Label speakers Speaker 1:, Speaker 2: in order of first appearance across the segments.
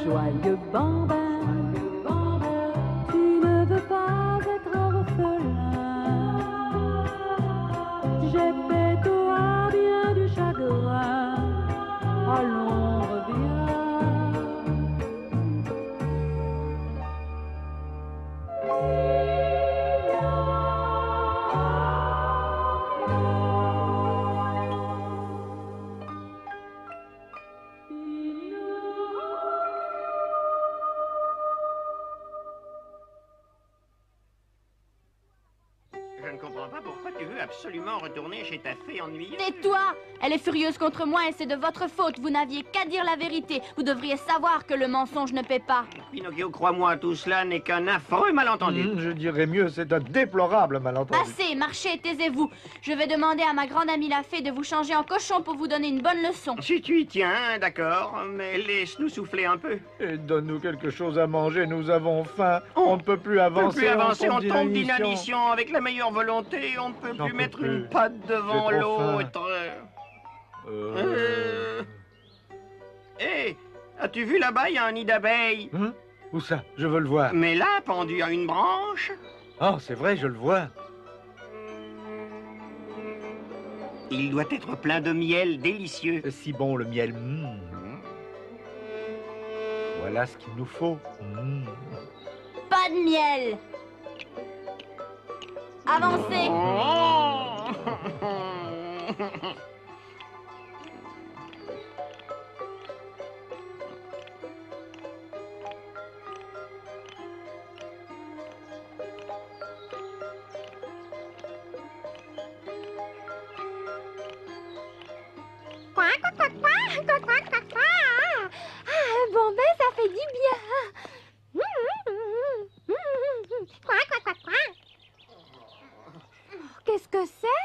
Speaker 1: Joyeux bambin, tu ne veux pas être orphelin. J'ai fait toi bien du chagrin. Allons, reviens.
Speaker 2: Je ne comprends pas pourquoi tu veux absolument retourner chez ta fée ennuyeuse.
Speaker 3: Tais-toi! Elle est furieuse contre moi et c'est de votre faute. Vous n'aviez qu'à dire la vérité. Vous devriez savoir que le mensonge ne paie pas.
Speaker 2: Pinocchio, crois-moi, tout cela n'est qu'un affreux malentendu.
Speaker 4: Je dirais mieux, c'est un déplorable malentendu.
Speaker 3: Assez, marchez, taisez-vous. Je vais demander à ma grande amie la fée de vous changer en cochon pour vous donner une bonne leçon.
Speaker 2: Si tu y tiens, d'accord, mais laisse-nous souffler un peu.
Speaker 4: Et donne-nous quelque chose à manger, nous avons faim. On ne peut plus avancer.
Speaker 2: On tombe d'inanition avec la meilleure volonté. On ne peut plus mettre une patte devant l'autre. Hé, as-tu vu là-bas, il y a un nid d'abeilles.
Speaker 4: Hein? Où ça? Je veux le voir.
Speaker 2: Mais là, pendu à une branche.
Speaker 4: Oh, c'est vrai, je le vois.
Speaker 2: Il doit être plein de miel délicieux.
Speaker 4: C'est si bon le miel. Voilà ce qu'il nous faut.
Speaker 3: Pas de miel. Avancez.
Speaker 5: Ah, bon ben, ça fait du bien. Qu'est-ce que c'est?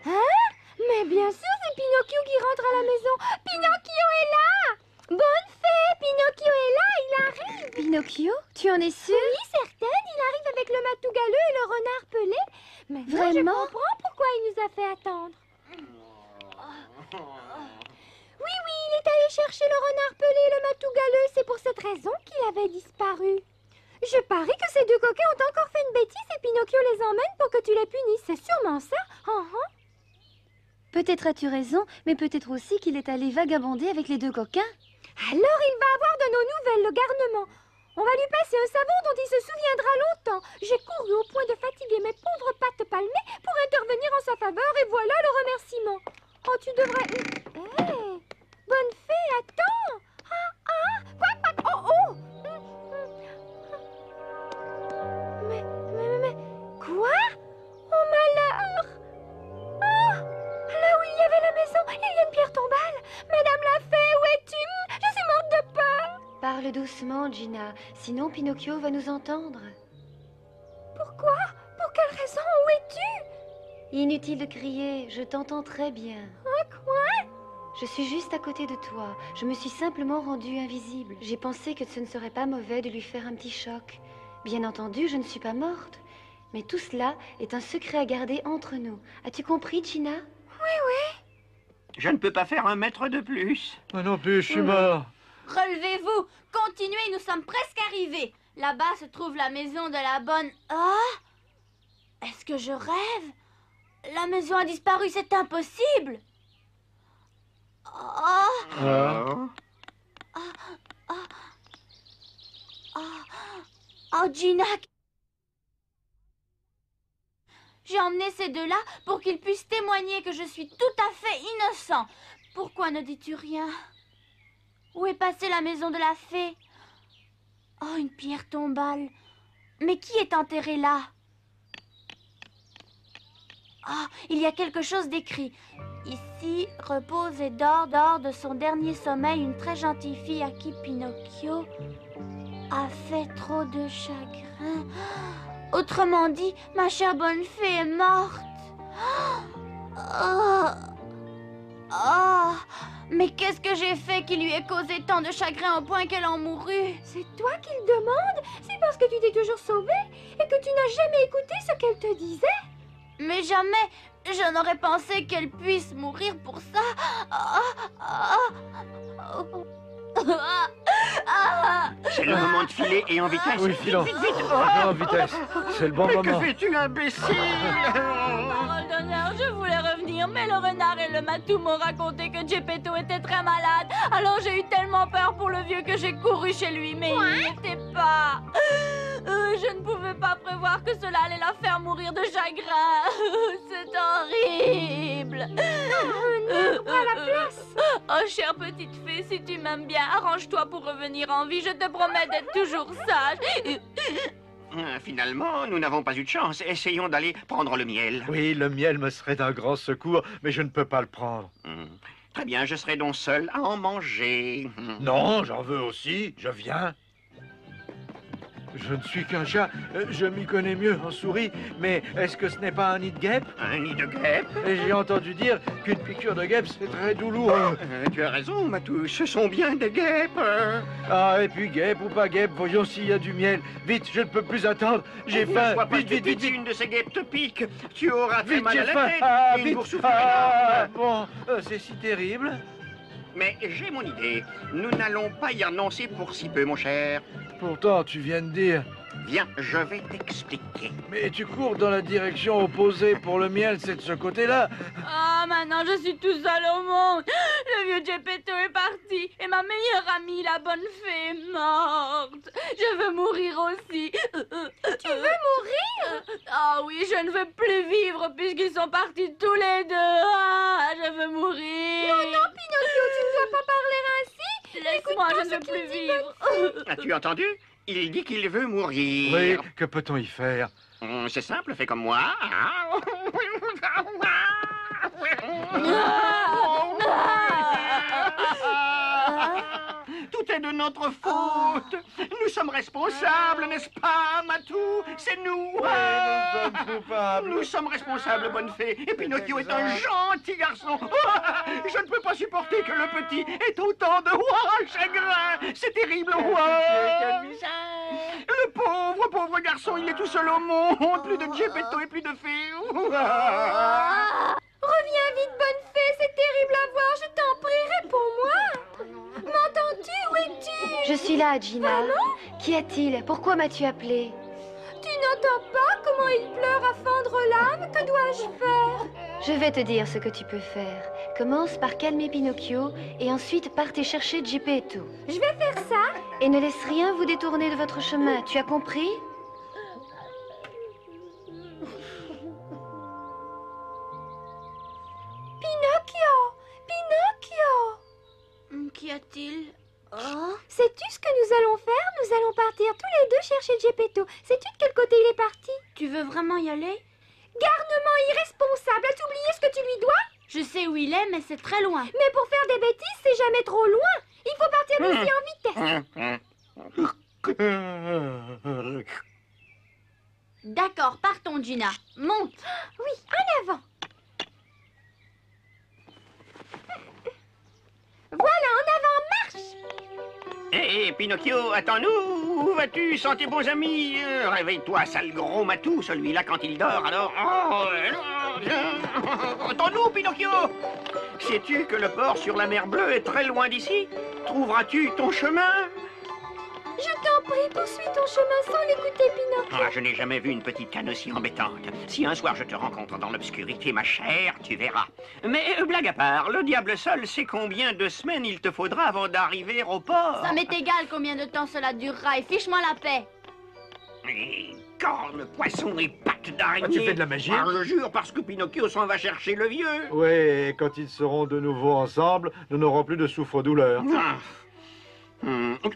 Speaker 5: Hein? Mais bien sûr, c'est Pinocchio qui rentre à la maison. Pinocchio est là! Bonne fée, Pinocchio est là, il arrive.
Speaker 6: Pinocchio, tu en es sûre?
Speaker 5: Oui, certaine, il arrive avec le matou galeux et le renard pelé. Mais
Speaker 6: Vraiment?
Speaker 5: je comprends pourquoi il nous a fait attendre. Oui, il est allé chercher le renard pelé et le matou galeux. C'est pour cette raison qu'il avait disparu. Je parie que ces deux coquins ont encore fait une bêtise et Pinocchio les emmène pour que tu les punisses. C'est sûrement ça.
Speaker 6: Peut-être as-tu raison, mais peut-être aussi qu'il est allé vagabonder avec les deux coquins.
Speaker 5: Alors il va avoir de nos nouvelles, le garnement. On va lui passer un savon dont il se souviendra longtemps. J'ai couru au point de fatiguer mes pauvres pattes palmées pour intervenir en sa faveur et voilà le remerciement. Oh, tu devrais... Hé, bonne fée, attends. Oh. Mais, quoi? Oh, malheur. Ah, là où il y avait la maison, il y a une pierre tombale. Madame la fée, où es-tu? Je suis morte de peur.
Speaker 6: Parle doucement, Gina, sinon Pinocchio va nous entendre.
Speaker 5: Pourquoi? Pour quelle raison? Où es-tu?
Speaker 6: Inutile de crier, je t'entends très bien.
Speaker 5: Quoi?
Speaker 6: Je suis juste à côté de toi. Je me suis simplement rendue invisible. J'ai pensé que ce ne serait pas mauvais de lui faire un petit choc. Bien entendu, je ne suis pas morte. Mais tout cela est un secret à garder entre nous. As-tu compris, Gina?
Speaker 5: Oui.
Speaker 2: Je ne peux pas faire 1 mètre de plus.
Speaker 4: Moi non plus, je suis mort.
Speaker 3: Relevez-vous, continuez, nous sommes presque arrivés. Là-bas se trouve la maison de la bonne... Ah! Est-ce que je rêve? La maison a disparu, c'est impossible. Oh, Gina! J'ai emmené ces deux-là pour qu'ils puissent témoigner que je suis tout à fait innocent. Pourquoi ne dis-tu rien? Où est passée la maison de la fée? Oh, une pierre tombale. Mais qui est enterré là? Ah, il y a quelque chose d'écrit. Ici repose et dort de son dernier sommeil une très gentille fille à qui Pinocchio a fait trop de chagrin. Autrement dit, ma chère bonne fée est morte. Mais qu'est-ce que j'ai fait qui lui ait causé tant de chagrin au point qu'elle en mourut?
Speaker 5: C'est toi qui le demandes? C'est parce que tu t'es toujours sauvée et que tu n'as jamais écouté ce qu'elle te disait?
Speaker 3: Mais jamais je n'aurais pensé qu'elle puisse mourir pour ça.
Speaker 2: C'est le moment de filer et en vitesse.
Speaker 4: Oui, filons. En vitesse. C'est le bon
Speaker 2: Mais
Speaker 4: moment.
Speaker 2: que fais-tu, imbécile?
Speaker 3: Parole d'honneur, je voulais revenir, mais le renard et le matou m'ont raconté que Geppetto était très malade. Alors j'ai eu tellement peur pour le vieux que j'ai couru chez lui, mais il n'y était pas. Je ne pouvais pas prévoir que cela allait la faire mourir de chagrin. C'est horrible.
Speaker 5: À la place.
Speaker 3: Oh, chère petite fée, si tu m'aimes bien, arrange-toi pour revenir en vie. Je te promets d'être toujours sage.
Speaker 2: Finalement, nous n'avons pas eu de chance. Essayons d'aller prendre le miel.
Speaker 4: Oui, le miel me serait d'un grand secours, mais je ne peux pas le prendre.
Speaker 2: Très bien, je serai donc seul à en manger.
Speaker 4: Non, j'en veux aussi. Je viens. Je ne suis qu'un chat. Je m'y connais mieux en souris. Mais est-ce que ce n'est pas un nid de guêpe?
Speaker 2: Un nid de guêpe?
Speaker 4: Et j'ai entendu dire qu'une piqûre de guêpe, c'est très douloureux.
Speaker 2: Tu as raison, Matou. Ce sont bien des guêpes.
Speaker 4: Ah, et puis guêpe ou pas guêpe, voyons s'il y a du miel. Vite, je ne peux plus attendre. J'ai faim.
Speaker 2: Sois pas
Speaker 4: Vite, vite,
Speaker 2: stupide,
Speaker 4: vite,
Speaker 2: si une de ces guêpes te pique. Tu auras très
Speaker 4: vite,
Speaker 2: mal
Speaker 4: j'ai
Speaker 2: à la
Speaker 4: faim.
Speaker 2: tête.
Speaker 4: Ah,
Speaker 2: et une
Speaker 4: vite.
Speaker 2: boursouflure
Speaker 4: Ah,
Speaker 2: énorme.
Speaker 4: bon, c'est si terrible.
Speaker 2: Mais j'ai mon idée. Nous n'allons pas y renoncer pour si peu, mon cher.
Speaker 4: Pourtant, tu viens de dire.
Speaker 2: Viens, je vais t'expliquer.
Speaker 4: Mais tu cours dans la direction opposée pour le miel, c'est de ce côté-là.
Speaker 3: Ah, maintenant je suis tout seul au monde. Le vieux Geppetto est parti et ma meilleure amie, la bonne fée, est morte. Je veux mourir aussi.
Speaker 5: Tu veux mourir?
Speaker 3: Ah oui, je ne veux plus vivre puisqu'ils sont partis tous les deux. Ah, je veux mourir.
Speaker 5: Non, Pinocchio, tu ne dois pas parler ainsi.
Speaker 3: Laisse-moi,
Speaker 5: Écoute-moi
Speaker 3: je ne
Speaker 5: ce
Speaker 3: veux
Speaker 5: qu'il
Speaker 3: plus
Speaker 5: dit,
Speaker 3: vivre.
Speaker 2: As-tu entendu? Il dit qu'il veut mourir.
Speaker 4: Oui, que peut-on y faire?
Speaker 2: C'est simple, fais comme moi. Tout est de notre faute. Nous sommes responsables, n'est-ce pas, Matou? C'est nous.
Speaker 4: Oui, nous sommes coupables.
Speaker 2: Nous sommes responsables, bonne fée. Et Pinocchio est un gentil garçon. Je ne peux pas supporter que le petit ait autant de chagrin. C'est terrible, Le pauvre garçon, il est tout seul au monde. Plus de Geppetto et plus de fées.
Speaker 5: Reviens vite, bonne fée, c'est terrible à voir, je t'en prie, réponds-moi. M'entends-tu? Où es-tu?
Speaker 6: Je suis là, Gina. Qu'y a-t-il? Pourquoi m'as-tu appelé?
Speaker 5: Tu n'entends pas comment il pleure à fendre l'âme? Que dois-je faire?
Speaker 6: Je vais te dire ce que tu peux faire. Commence par calmer Pinocchio et ensuite partez chercher Geppetto.
Speaker 5: Je vais faire ça.
Speaker 6: Et ne laisse rien vous détourner de votre chemin, tu as compris?
Speaker 5: Pinocchio! Pinocchio!
Speaker 3: Qu'y a-t-il? Oh.
Speaker 5: Sais-tu ce que nous allons faire? Nous allons partir tous les deux chercher Geppetto. Sais-tu de quel côté il est parti?
Speaker 3: Tu veux vraiment y aller?
Speaker 5: Garnement irresponsable! As-tu oublié ce que tu lui dois?
Speaker 3: Je sais où il est, mais c'est très loin.
Speaker 5: Mais pour faire des bêtises, c'est jamais trop loin. Il faut partir d'ici en vitesse.
Speaker 3: D'accord, partons, Gina. Monte.
Speaker 5: Oui, en avant. Voilà, en avant, marche!
Speaker 2: Hé, Pinocchio, attends-nous. Où vas-tu sans tes bons amis? Réveille-toi, sale gros Matou. Celui-là, quand il dort, alors... Attends-nous, Pinocchio. Sais-tu que le port sur la mer Bleue est très loin d'ici? Trouveras-tu ton chemin?
Speaker 5: Je t'en prie, poursuis ton chemin sans l'écouter, Pinocchio.
Speaker 2: Je n'ai jamais vu une petite canne aussi embêtante. Si un soir je te rencontre dans l'obscurité, ma chère, tu verras. Mais blague à part, le diable seul sait combien de semaines il te faudra avant d'arriver au port.
Speaker 3: Ça m'est égal combien de temps cela durera et fiche-moi la paix.
Speaker 2: Et cornes, poissons et pattes d'araignée.
Speaker 4: Tu fais de la magie?
Speaker 2: Je jure, parce que Pinocchio s'en va chercher le vieux.
Speaker 4: Oui, et quand ils seront de nouveau ensemble, nous n'aurons plus de souffre-douleur.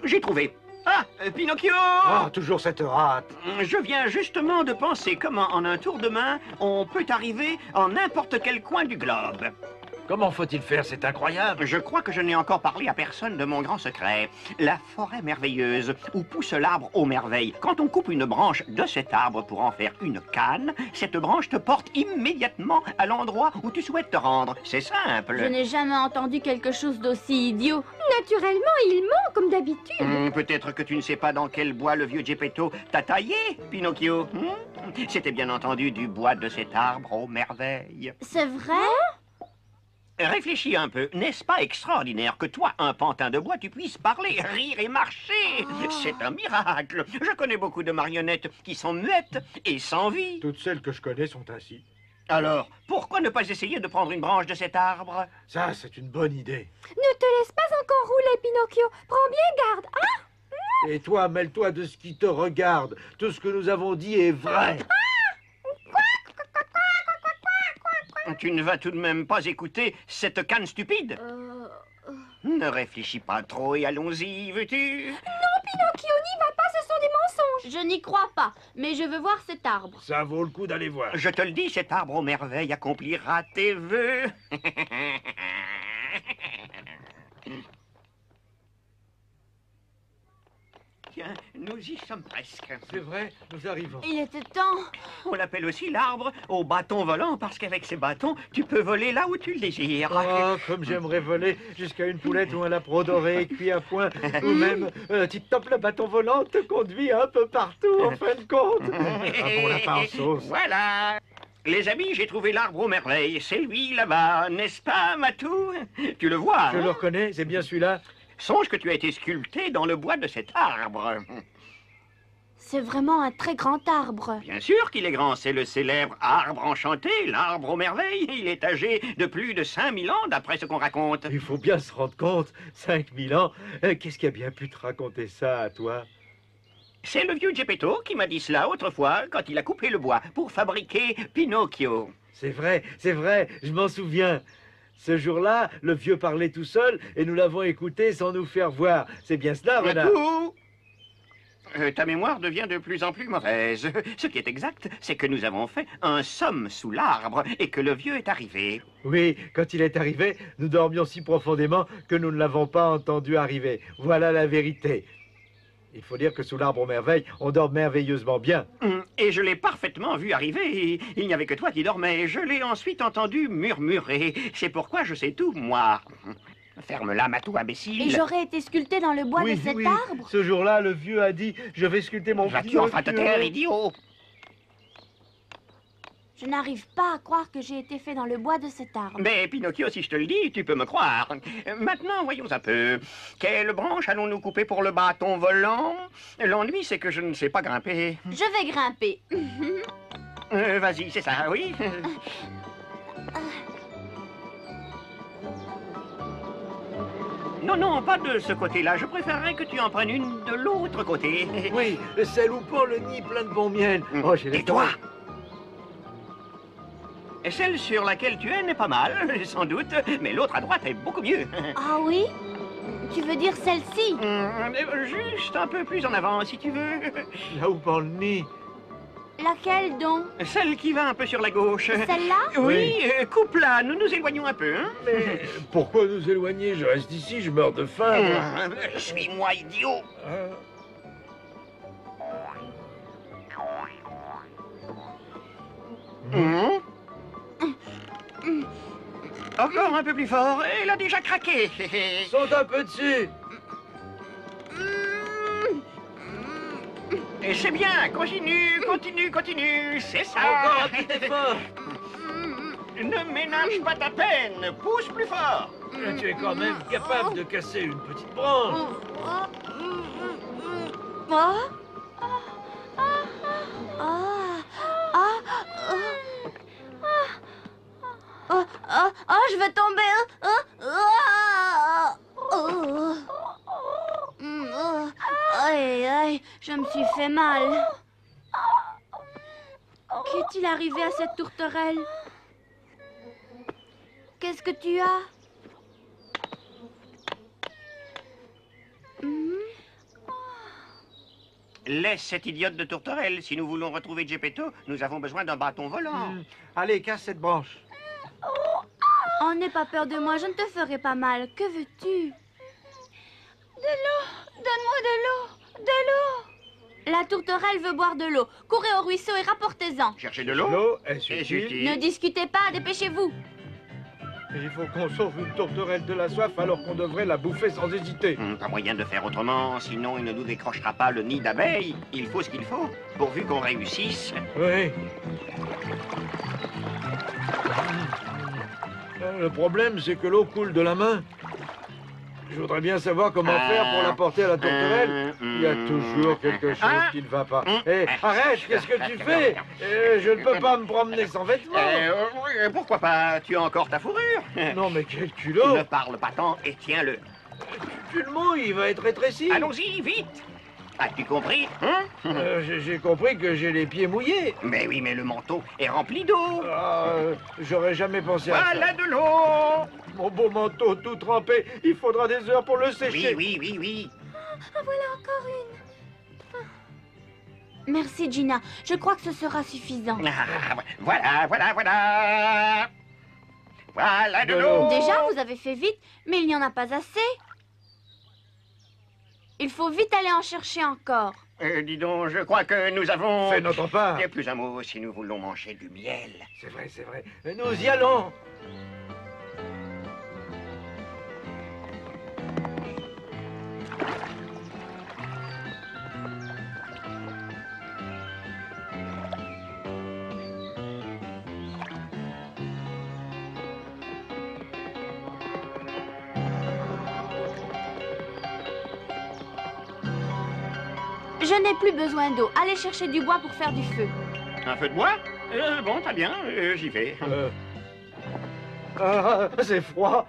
Speaker 2: J'ai trouvé. Ah, Pinocchio!
Speaker 4: Ah, toujours cette rate.
Speaker 2: Je viens justement de penser comment, en un tour de main, on peut arriver en n'importe quel coin du globe.
Speaker 4: Comment faut-il faire? C'est incroyable.
Speaker 2: Je crois que je n'ai encore parlé à personne de mon grand secret. La forêt merveilleuse, où pousse l'arbre aux merveilles. Quand on coupe une branche de cet arbre pour en faire une canne, cette branche te porte immédiatement à l'endroit où tu souhaites te rendre. C'est simple.
Speaker 3: Je n'ai jamais entendu quelque chose d'aussi idiot.
Speaker 5: Naturellement, il ment comme d'habitude.
Speaker 2: Peut-être que tu ne sais pas dans quel bois le vieux Geppetto t'a taillé, Pinocchio. C'était bien entendu du bois de cet arbre aux merveilles.
Speaker 3: C'est vrai?
Speaker 2: Réfléchis un peu. N'est-ce pas extraordinaire que toi, un pantin de bois, tu puisses parler, rire et marcher? C'est un miracle. Je connais beaucoup de marionnettes qui sont muettes et sans vie.
Speaker 4: Toutes celles que je connais sont ainsi.
Speaker 2: Alors, pourquoi ne pas essayer de prendre une branche de cet arbre?
Speaker 4: Ça, c'est une bonne idée.
Speaker 5: Ne te laisse pas encore rouler, Pinocchio. Prends bien garde, hein?
Speaker 4: Et toi, mêle-toi de ce qui te regarde. Tout ce que nous avons dit est vrai.
Speaker 2: Tu ne vas tout de même pas écouter cette canne stupide? Ne réfléchis pas trop et allons-y, veux-tu?
Speaker 5: Non, Pinocchio, n'y va pas, ce sont des mensonges.
Speaker 3: Je n'y crois pas, mais je veux voir cet arbre.
Speaker 4: Ça vaut le coup d'aller voir.
Speaker 2: Je te le dis, cet arbre aux merveilles accomplira tes vœux. Tiens, nous y sommes presque.
Speaker 4: C'est vrai, nous arrivons.
Speaker 3: Il était temps.
Speaker 2: On l'appelle aussi l'arbre au bâton volant parce qu'avec ces bâtons, tu peux voler là où tu le désires.
Speaker 4: Oh, comme j'aimerais voler jusqu'à une poulette ou un lapin doré cuit à point, ou même tip-top, le bâton volant te conduit un peu partout, en fin de compte. Un bon lapin en sauce.
Speaker 2: Voilà. Les amis, j'ai trouvé l'arbre aux merveilles. C'est lui là-bas, n'est-ce pas, Matou? Tu le vois,
Speaker 4: Je
Speaker 2: hein?
Speaker 4: le reconnais, c'est bien celui-là.
Speaker 2: Songe que tu as été sculpté dans le bois de cet arbre.
Speaker 3: C'est vraiment un très grand arbre.
Speaker 2: Bien sûr qu'il est grand, c'est le célèbre arbre enchanté, l'arbre aux merveilles. Il est âgé de plus de 5000 ans, d'après ce qu'on raconte.
Speaker 4: Il faut bien se rendre compte, 5000 ans, qu'est-ce qui a bien pu te raconter ça à toi?
Speaker 2: C'est le vieux Geppetto qui m'a dit cela autrefois, quand il a coupé le bois pour fabriquer Pinocchio.
Speaker 4: C'est vrai, je m'en souviens. Ce jour-là, le vieux parlait tout seul et nous l'avons écouté sans nous faire voir. C'est bien cela, Renard?
Speaker 2: Matou, ta mémoire devient de plus en plus mauvaise. Ce qui est exact, c'est que nous avons fait un somme sous l'arbre et que le vieux est arrivé.
Speaker 4: Oui, quand il est arrivé, nous dormions si profondément que nous ne l'avons pas entendu arriver. Voilà la vérité. Il faut dire que sous l'arbre aux merveilles, on dort merveilleusement bien.
Speaker 2: Et je l'ai parfaitement vu arriver. Il n'y avait que toi qui dormais. Je l'ai ensuite entendu murmurer. C'est pourquoi je sais tout, moi. Ferme-la, Matou, imbécile.
Speaker 3: Et j'aurais été sculpté dans le bois de cet arbre?
Speaker 4: Ce jour-là, le vieux a dit « Je vais sculpter mon
Speaker 2: Vas-tu enfin te taire, idiot?
Speaker 3: Je n'arrive pas à croire que j'ai été fait dans le bois de cet arbre.
Speaker 2: Mais Pinocchio, si je te le dis, tu peux me croire. Maintenant, voyons un peu. Quelle branche allons-nous couper pour le bâton volant? L'ennui, c'est que je ne sais pas grimper.
Speaker 3: Je vais grimper.
Speaker 2: Vas-y, c'est ça, oui. Non, non, pas de ce côté-là. Je préférerais que tu en prennes une de l'autre côté.
Speaker 4: Oui, celle où pend le nid plein de bon miel. Oh, j'ai
Speaker 2: Et toi? Celle sur laquelle tu es n'est pas mal, sans doute, mais l'autre à droite est beaucoup mieux.
Speaker 3: Ah oui? Tu veux dire celle-ci?
Speaker 2: Juste un peu plus en avant, si tu veux.
Speaker 4: Là où pend le nid.
Speaker 3: Laquelle donc?
Speaker 2: Celle qui va un peu sur la gauche.
Speaker 3: Celle-là?
Speaker 2: Oui, coupe-la, nous nous éloignons un peu, hein.
Speaker 4: Mais pourquoi nous éloigner? Je reste ici, je meurs de faim. moi.
Speaker 2: Suis-moi, idiot. Encore un peu plus fort, elle a déjà craqué.
Speaker 4: Saute un peu dessus.
Speaker 2: Et c'est bien, continue, continue, continue, c'est ça.
Speaker 4: Encore un petit effort.
Speaker 2: Ne ménage pas ta peine, pousse plus fort.
Speaker 4: Tu es quand même capable de casser une petite branche.
Speaker 3: Je vais tomber. Aïe, aïe, je me suis fait mal. Qu'est-il arrivé à cette tourterelle? Qu'est-ce que tu as?
Speaker 2: Laisse cette idiote de tourterelle. Si nous voulons retrouver Geppetto, nous avons besoin d'un bâton volant.
Speaker 4: Allez, casse cette branche.
Speaker 3: Oh, n'aie pas peur de moi, je ne te ferai pas mal. Que veux-tu? De l'eau! Donne-moi de l'eau! De l'eau! La tourterelle veut boire de l'eau. Courez au ruisseau et rapportez-en.
Speaker 2: Cherchez de l'eau?
Speaker 4: L'eau est
Speaker 2: C'est
Speaker 4: utile.
Speaker 2: utile.
Speaker 3: Ne discutez pas, dépêchez-vous.
Speaker 4: Il faut qu'on sauve une tourterelle de la soif alors qu'on devrait la bouffer sans hésiter.
Speaker 2: Pas moyen de faire autrement, sinon il ne nous décrochera pas le nid d'abeilles. Il faut ce qu'il faut, pourvu qu'on réussisse.
Speaker 4: Oui. Le problème, c'est que l'eau coule de la main. Je voudrais bien savoir comment faire pour la porter à la tourterelle. Il y a toujours quelque chose qui ne va pas. Hé, arrête, qu'est-ce que tu fais? Je ne peux pas me promener sans vêtements.
Speaker 2: Pourquoi pas? Tu as encore ta fourrure.
Speaker 4: Non, mais quel culot!
Speaker 2: Ne parle pas tant et tiens-le.
Speaker 4: Tu le mouilles, il va être rétréci.
Speaker 2: Allons-y, vite. As-tu compris, hein?
Speaker 4: J'ai compris que j'ai les pieds mouillés.
Speaker 2: Mais oui, mais le manteau est rempli d'eau.
Speaker 4: J'aurais jamais pensé à ça.
Speaker 2: Voilà de l'eau.
Speaker 4: Mon beau manteau tout trempé, il faudra des heures pour le sécher.
Speaker 2: Oui.
Speaker 5: En voilà encore une.
Speaker 3: Merci, Gina. Je crois que ce sera suffisant.
Speaker 2: Voilà. Voilà de
Speaker 4: De
Speaker 2: l'eau.
Speaker 4: l'eau.
Speaker 3: Déjà, vous avez fait vite, mais il n'y en a pas assez. Il faut vite aller en chercher encore.
Speaker 2: Dis donc, je crois que nous avons...
Speaker 4: Fais notre part.
Speaker 2: Et plus un mot si nous voulons manger du miel.
Speaker 4: C'est vrai. Nous y allons.
Speaker 3: Je n'ai plus besoin d'eau. Allez chercher du bois pour faire du feu.
Speaker 2: Un feu de bois? Bon, très bien, j'y vais.
Speaker 4: C'est froid.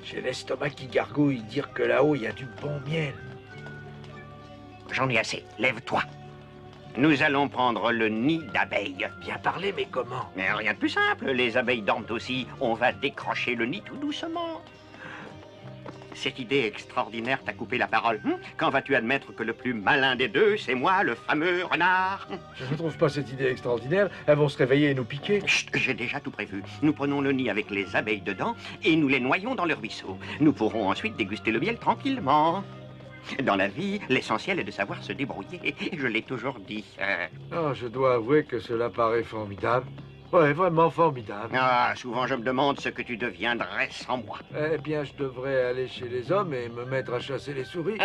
Speaker 4: J'ai l'estomac qui gargouille dire que là-haut, il y a du bon miel.
Speaker 2: J'en ai assez. Lève-toi. Nous allons prendre le nid d'abeilles.
Speaker 4: Bien parlé, mais comment?
Speaker 2: Mais rien de plus simple. Les abeilles dorment aussi. On va décrocher le nid tout doucement. Cette idée extraordinaire t'a coupé la parole. Quand vas-tu admettre que le plus malin des deux, c'est moi, le fameux renard?
Speaker 4: Je ne trouve pas cette idée extraordinaire. Elles vont se réveiller et nous piquer.
Speaker 2: Chut, j'ai déjà tout prévu. Nous prenons le nid avec les abeilles dedans et nous les noyons dans le ruisseau. Nous pourrons ensuite déguster le miel tranquillement. Dans la vie, l'essentiel est de savoir se débrouiller. Je l'ai toujours dit.
Speaker 4: Je dois avouer que cela paraît formidable. Ouais, vraiment formidable.
Speaker 2: Souvent je me demande ce que tu deviendrais sans moi.
Speaker 4: Eh bien, je devrais aller chez les hommes et me mettre à chasser les souris.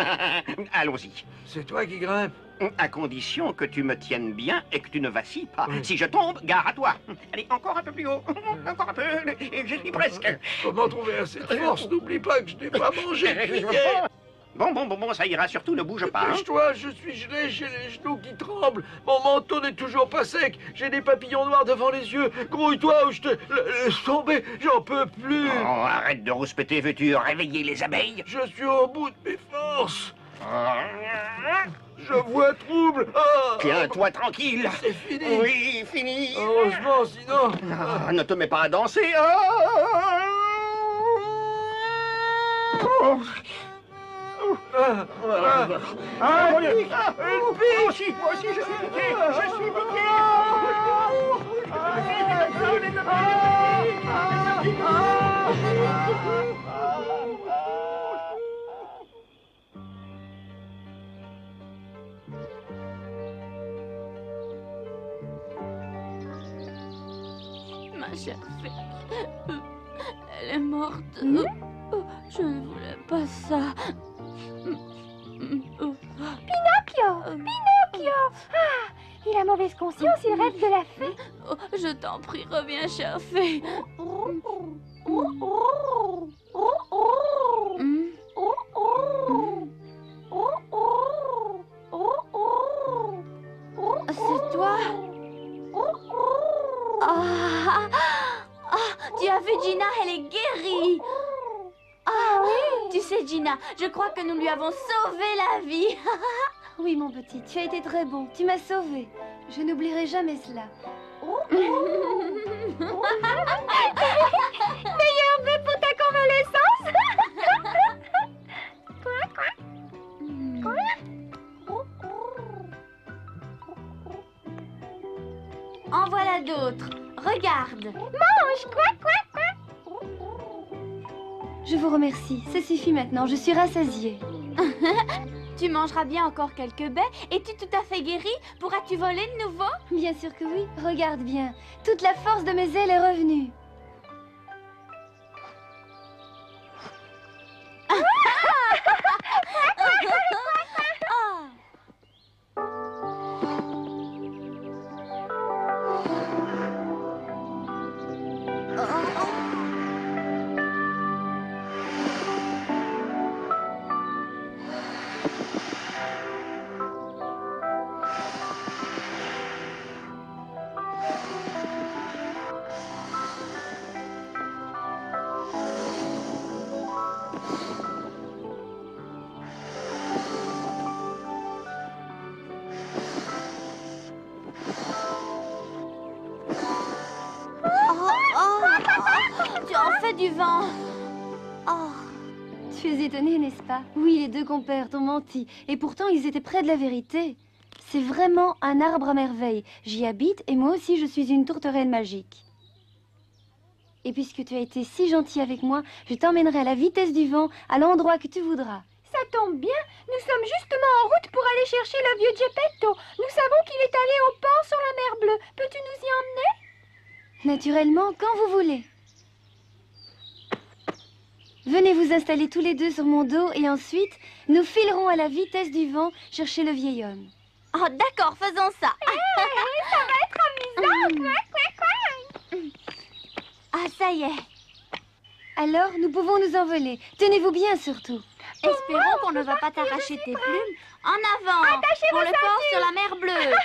Speaker 2: Allons-y.
Speaker 4: C'est toi qui grimpes.
Speaker 2: À condition que tu me tiennes bien et que tu ne vacilles pas.
Speaker 4: Oui.
Speaker 2: Si je tombe, gare à toi. Allez, encore un peu plus haut. Encore un peu. Et je suis presque.
Speaker 4: Comment trouver assez de force? N'oublie pas que je n'ai pas mangé depuis hier.
Speaker 2: Bon, ça ira. Surtout, ne bouge pas.
Speaker 4: Dépêche-toi, je suis gelé, j'ai les genoux qui tremblent. Mon manteau n'est toujours pas sec. J'ai des papillons noirs devant les yeux. Grouille-toi ou je te laisse tomber. J'en peux plus.
Speaker 2: Arrête de rouspéter. Veux-tu réveiller les abeilles?
Speaker 4: Je suis au bout de mes forces. Je vois trouble.
Speaker 2: Tiens-toi tranquille.
Speaker 4: C'est fini.
Speaker 2: Oui, fini.
Speaker 4: Heureusement, sinon...
Speaker 2: Ne te mets pas à danser. Moi aussi, je suis piqué.
Speaker 3: Ma chère fée, elle est morte. Je ne voulais pas ça.
Speaker 5: Pinocchio! Il a mauvaise conscience, il rêve de la fée.
Speaker 3: Je t'en prie, reviens, chère fée. C'est toi? Tu as vu Gina, elle est guérie. Tu sais, Gina, je crois que nous lui avons sauvé la vie.
Speaker 6: Oui, mon petit, tu as été très bon. Tu m'as sauvée. Je n'oublierai jamais cela.
Speaker 5: Meilleur vœu pour ta convalescence.
Speaker 3: En voilà d'autres. Regarde.
Speaker 5: Mange, quoi.
Speaker 6: Je vous remercie. Ça suffit maintenant. Je suis rassasiée.
Speaker 3: Tu mangeras bien encore quelques baies. Es-tu tout à fait guérie? Pourras-tu voler de nouveau?
Speaker 6: Bien sûr que oui. Regarde bien. Toute la force de mes ailes est revenue.
Speaker 3: du vent. Oh.
Speaker 6: Tu es étonné, n'est-ce pas? Oui, les deux compères t'ont menti. Et pourtant, ils étaient près de la vérité. C'est vraiment un arbre à merveille. J'y habite et moi aussi, je suis une tourterelle magique. Et puisque tu as été si gentil avec moi, je t'emmènerai à la vitesse du vent, à l'endroit que tu voudras.
Speaker 5: Ça tombe bien, nous sommes justement en route pour aller chercher le vieux Geppetto. Nous savons qu'il est allé au port sur la mer Bleue. Peux-tu nous y emmener?
Speaker 6: Naturellement, quand vous voulez. Venez vous installer tous les deux sur mon dos et ensuite, nous filerons à la vitesse du vent chercher le vieil homme.
Speaker 3: Oh, d'accord, faisons ça.
Speaker 5: Ça va être amusant.
Speaker 3: Ah, ça y est.
Speaker 6: Alors, nous pouvons nous envoler. Tenez-vous bien surtout.
Speaker 3: Espérons qu'on ne va pas t'arracher tes plumes. En avant,
Speaker 5: Attachez
Speaker 3: pour
Speaker 5: vos
Speaker 3: le port sur la mer Bleue.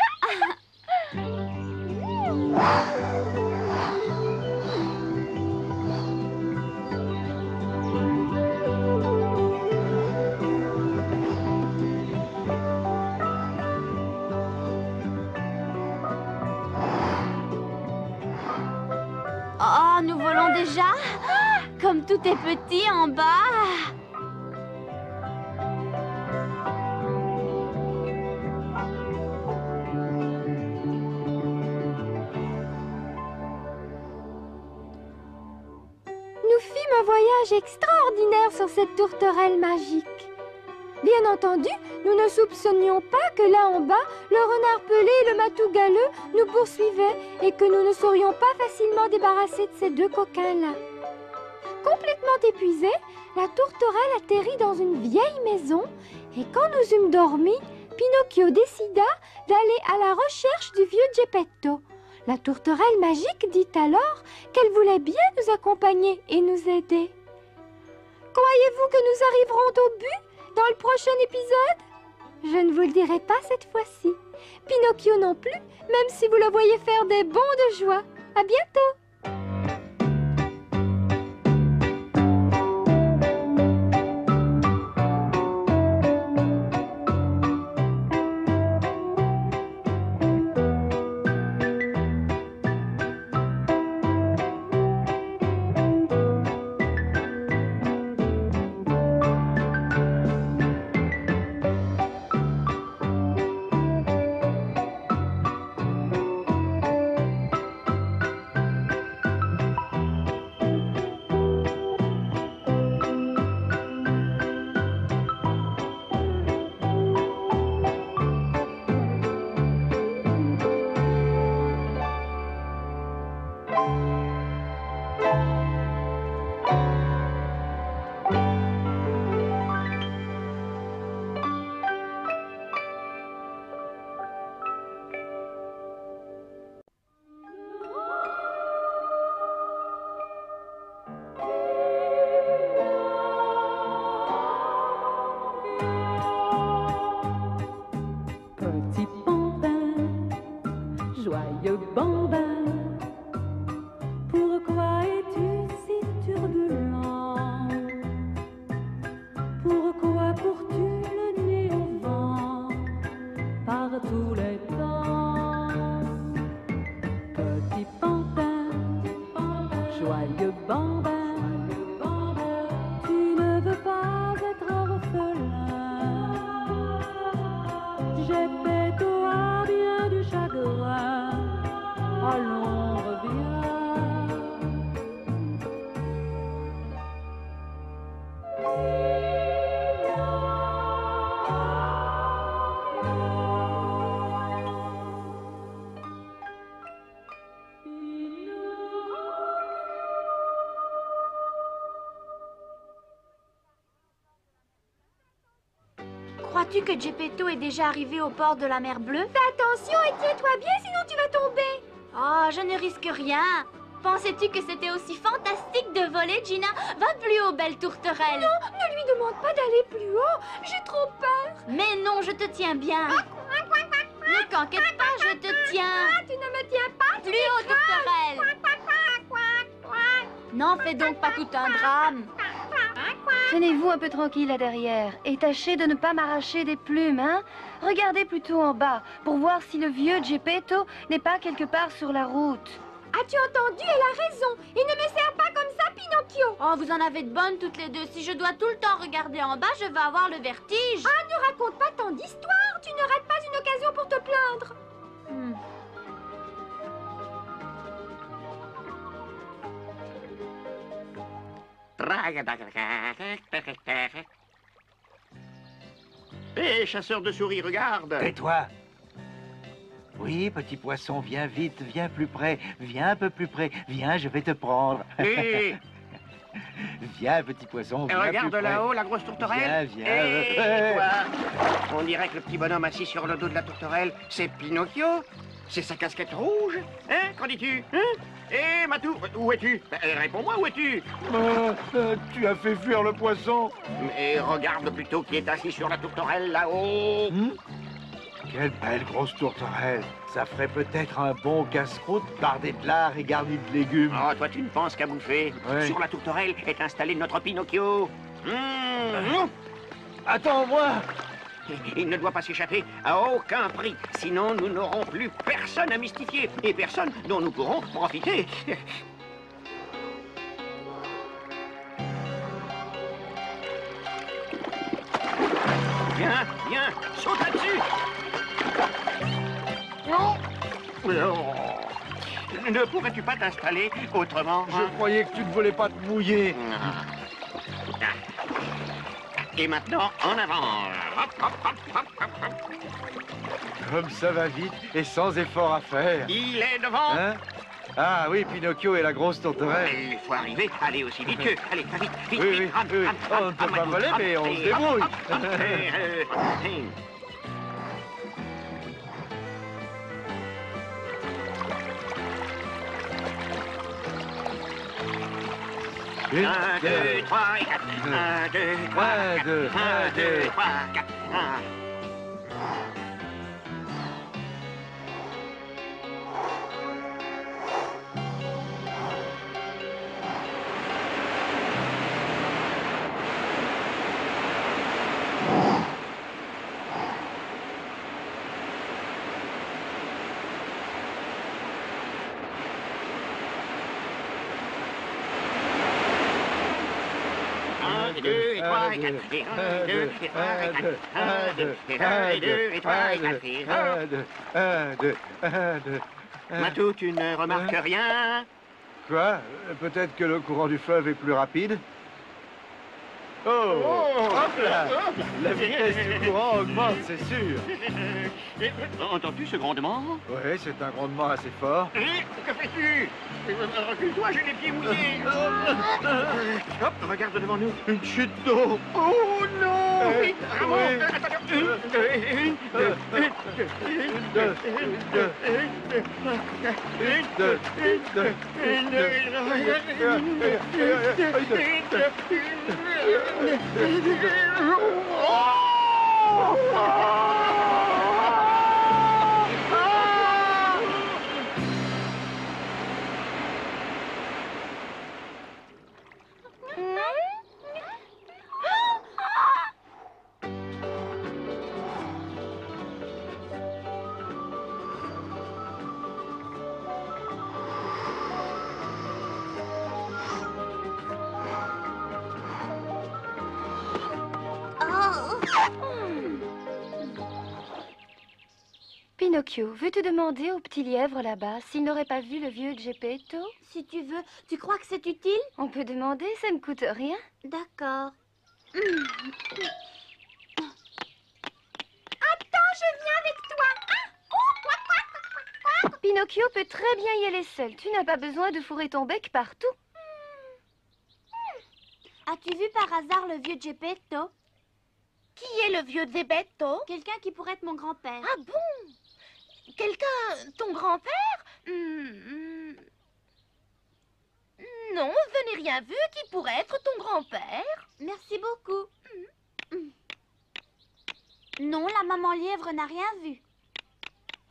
Speaker 3: Oh, nous volons déjà? Comme tout est petit en bas.
Speaker 5: Nous fîmes un voyage extraordinaire sur cette tourterelle magique. Bien entendu, nous ne soupçonnions pas que là en bas, le renard pelé et le matou galeux nous poursuivaient et que nous ne serions pas facilement débarrassés de ces deux coquins-là. Complètement épuisée, la tourterelle atterrit dans une vieille maison et quand nous eûmes dormi, Pinocchio décida d'aller à la recherche du vieux Geppetto. La tourterelle magique dit alors qu'elle voulait bien nous accompagner et nous aider. Croyez-vous que nous arriverons au but dans le prochain épisode? Je ne vous le dirai pas cette fois-ci. Pinocchio non plus, même si vous le voyez faire des bonds de joie. À bientôt!
Speaker 1: Petit bambin, joyeux bambin, pourquoi es-tu si turbulent? Pourquoi cours-tu le nez au vent par tous les temps? Petit bambin, joyeux bambin, tu ne veux pas être orphelin. Geppetto a bien du chagrin, allons reviens.
Speaker 3: Crois-tu que Geppetto est déjà arrivé au port de la mer Bleue?
Speaker 5: Fais attention et tiens-toi bien, sinon tu vas tomber.
Speaker 3: Oh, je ne risque rien. Pensais-tu que c'était aussi fantastique de voler, Gina? Va plus haut, belle tourterelle.
Speaker 5: Non, ne lui demande pas d'aller plus haut. J'ai trop peur.
Speaker 3: Mais non, je te tiens bien. Ne t'inquiète pas, je te tiens.
Speaker 5: Tu ne me tiens pas.
Speaker 3: Plus haut, tourterelle. N'en fais donc pas tout un drame.
Speaker 6: Tenez-vous un peu tranquille là derrière et tâchez de ne pas m'arracher des plumes, hein? Regardez plutôt en bas pour voir si le vieux Geppetto n'est pas quelque part sur la route.
Speaker 5: As-tu entendu? Elle a raison. Et ne me sers pas comme ça, Pinocchio.
Speaker 3: Oh, vous en avez de bonnes toutes les deux. Si je dois tout le temps regarder en bas, je vais avoir le vertige.
Speaker 5: Ah, ne raconte pas tant d'histoires. Tu ne rates pas une occasion pour te plaindre.
Speaker 2: Hé, chasseur de souris, regarde.
Speaker 7: Tais-toi. Oui, petit poisson, viens vite, viens plus près, viens un peu plus près, viens, je vais te prendre.
Speaker 2: Hé,
Speaker 7: Viens, petit poisson, viens
Speaker 2: regarde
Speaker 7: plus près.
Speaker 2: là-haut la grosse tourterelle.
Speaker 7: Viens,
Speaker 2: Hé,
Speaker 7: viens.
Speaker 2: toi. On dirait que le petit bonhomme assis sur le dos de la tourterelle, c'est Pinocchio. C'est sa casquette rouge. Hein, qu'en dis-tu? Hé, Matou, où es-tu? Réponds-moi, où es-tu?
Speaker 7: Tu as fait fuir le poisson.
Speaker 2: Mais regarde plutôt qui est assis sur la tourterelle là-haut.
Speaker 7: Quelle belle grosse tourterelle. Ça ferait peut-être un bon casse-croûte bardé de lard et garni de légumes.
Speaker 2: Oh, toi, tu ne penses qu'à bouffer.
Speaker 7: Ouais.
Speaker 2: Sur la tourterelle est installé notre Pinocchio.
Speaker 7: Attends-moi.
Speaker 2: Il ne doit pas s'échapper à aucun prix. Sinon, nous n'aurons plus personne à mystifier et personne dont nous pourrons profiter. Viens, viens, saute là-dessus. Ne pourrais-tu pas t'installer autrement?
Speaker 4: Je croyais que tu ne voulais pas te mouiller.
Speaker 2: Et maintenant, en avant. Hop, hop, hop, hop, hop, hop.
Speaker 4: Comme ça va vite et sans effort à faire.
Speaker 2: Il est devant.
Speaker 4: Hein? Ah oui, Pinocchio et la grosse tourterelle.
Speaker 2: Il faut arriver, aller aussi vite que... Allez, très vite, vite,
Speaker 4: Oui,
Speaker 2: vite.
Speaker 4: oui,
Speaker 2: Ram,
Speaker 4: oui.
Speaker 2: ram,
Speaker 4: On
Speaker 2: ram,
Speaker 4: ne peut
Speaker 2: ram,
Speaker 4: pas
Speaker 2: ram,
Speaker 4: voler,
Speaker 2: ram,
Speaker 4: mais on
Speaker 2: et
Speaker 4: se
Speaker 2: hop,
Speaker 4: débrouille.
Speaker 2: hop, hop,
Speaker 4: Une,
Speaker 2: 1, 2, 3 et 4. 1, 2, 3, 4. 1, 2, 3, 4. Et 2 et 3 et 4. Et 1 et 2 et 3 et 4. 1 et 2 et 3 et 4. Et
Speaker 4: 1, 2.
Speaker 2: Matou, tu ne remarques rien?
Speaker 4: Quoi? Peut-être que le courant du fleuve est plus rapide? Oh! Hop là! La vitesse du courant augmente, c'est sûr.
Speaker 2: Entends-tu ce grondement?
Speaker 4: Oui, c'est un grondement assez fort.
Speaker 2: Que fais-tu? Recule-toi, j'ai les pieds mouillés. Hop, regarde devant nous.
Speaker 4: Une chute d'eau!
Speaker 2: Oh non!
Speaker 4: Oui,
Speaker 2: Ramon,
Speaker 4: oui.
Speaker 2: attention.
Speaker 6: Pinocchio, veux-tu demander au petit lièvre là-bas s'il n'aurait pas vu le vieux Geppetto?
Speaker 3: Si tu veux, tu crois que c'est utile?
Speaker 6: On peut demander, ça ne coûte rien.
Speaker 3: D'accord.
Speaker 5: Attends, je viens avec toi.
Speaker 6: Pinocchio peut très bien y aller seul. Tu n'as pas besoin de fourrer ton bec partout.
Speaker 3: As-tu vu par hasard le vieux Geppetto?
Speaker 8: Qui est le vieux Geppetto?
Speaker 3: Quelqu'un qui pourrait être mon grand-père.
Speaker 8: Ah bon? Quelqu'un, ton grand-père? Non, je n'ai rien vu qui pourrait être ton grand-père.
Speaker 3: Merci beaucoup. Non, la maman lièvre n'a rien vu.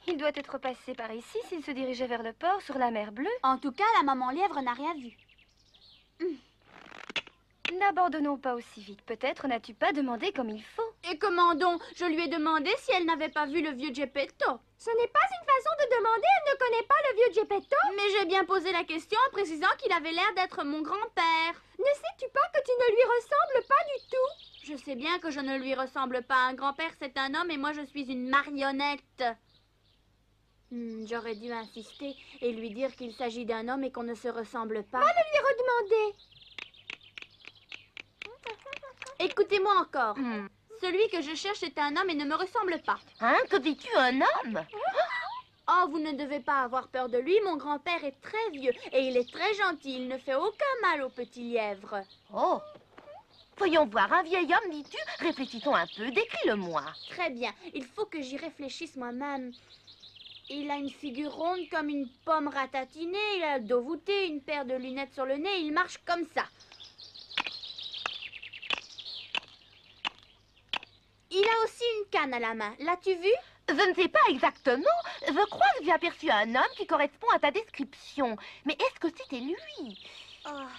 Speaker 6: Il doit être passé par ici s'il se dirigeait vers le port sur la mer Bleue.
Speaker 3: En tout cas, la maman lièvre n'a rien vu.
Speaker 6: N'abandonnons pas aussi vite. Peut-être n'as-tu pas demandé comme il faut.
Speaker 3: Et comment donc? Je lui ai demandé si elle n'avait pas vu le vieux Geppetto.
Speaker 5: Ce n'est pas une façon de demander, elle ne connaît pas le vieux Geppetto.
Speaker 3: Mais j'ai bien posé la question en précisant qu'il avait l'air d'être mon grand-père.
Speaker 5: Ne sais-tu pas que tu ne lui ressembles pas du tout?
Speaker 3: Je sais bien que je ne lui ressemble pas. Un grand-père, c'est un homme et moi, je suis une marionnette. J'aurais dû insister et lui dire qu'il s'agit d'un homme et qu'on ne se ressemble pas.
Speaker 5: Va le lui redemander.
Speaker 3: Écoutez-moi encore. Celui que je cherche est un homme et ne me ressemble pas.
Speaker 8: Hein? Que dis-tu, un homme?
Speaker 3: Oh, vous ne devez pas avoir peur de lui. Mon grand-père est très vieux et il est très gentil. Il ne fait aucun mal au petit lièvre.
Speaker 8: Oh. Voyons voir, un vieil homme, dis-tu? Réfléchissons un peu, décris-le-moi.
Speaker 3: Très bien. Il faut que j'y réfléchisse moi-même. Il a une figure ronde comme une pomme ratatinée. Il a le dos voûté, une paire de lunettes sur le nez. Il marche comme ça. Il a aussi une canne à la main. L'as-tu vu?
Speaker 8: Je ne sais pas exactement. Je crois que j'ai aperçu un homme qui correspond à ta description. Mais est-ce que c'était lui?
Speaker 3: Ah,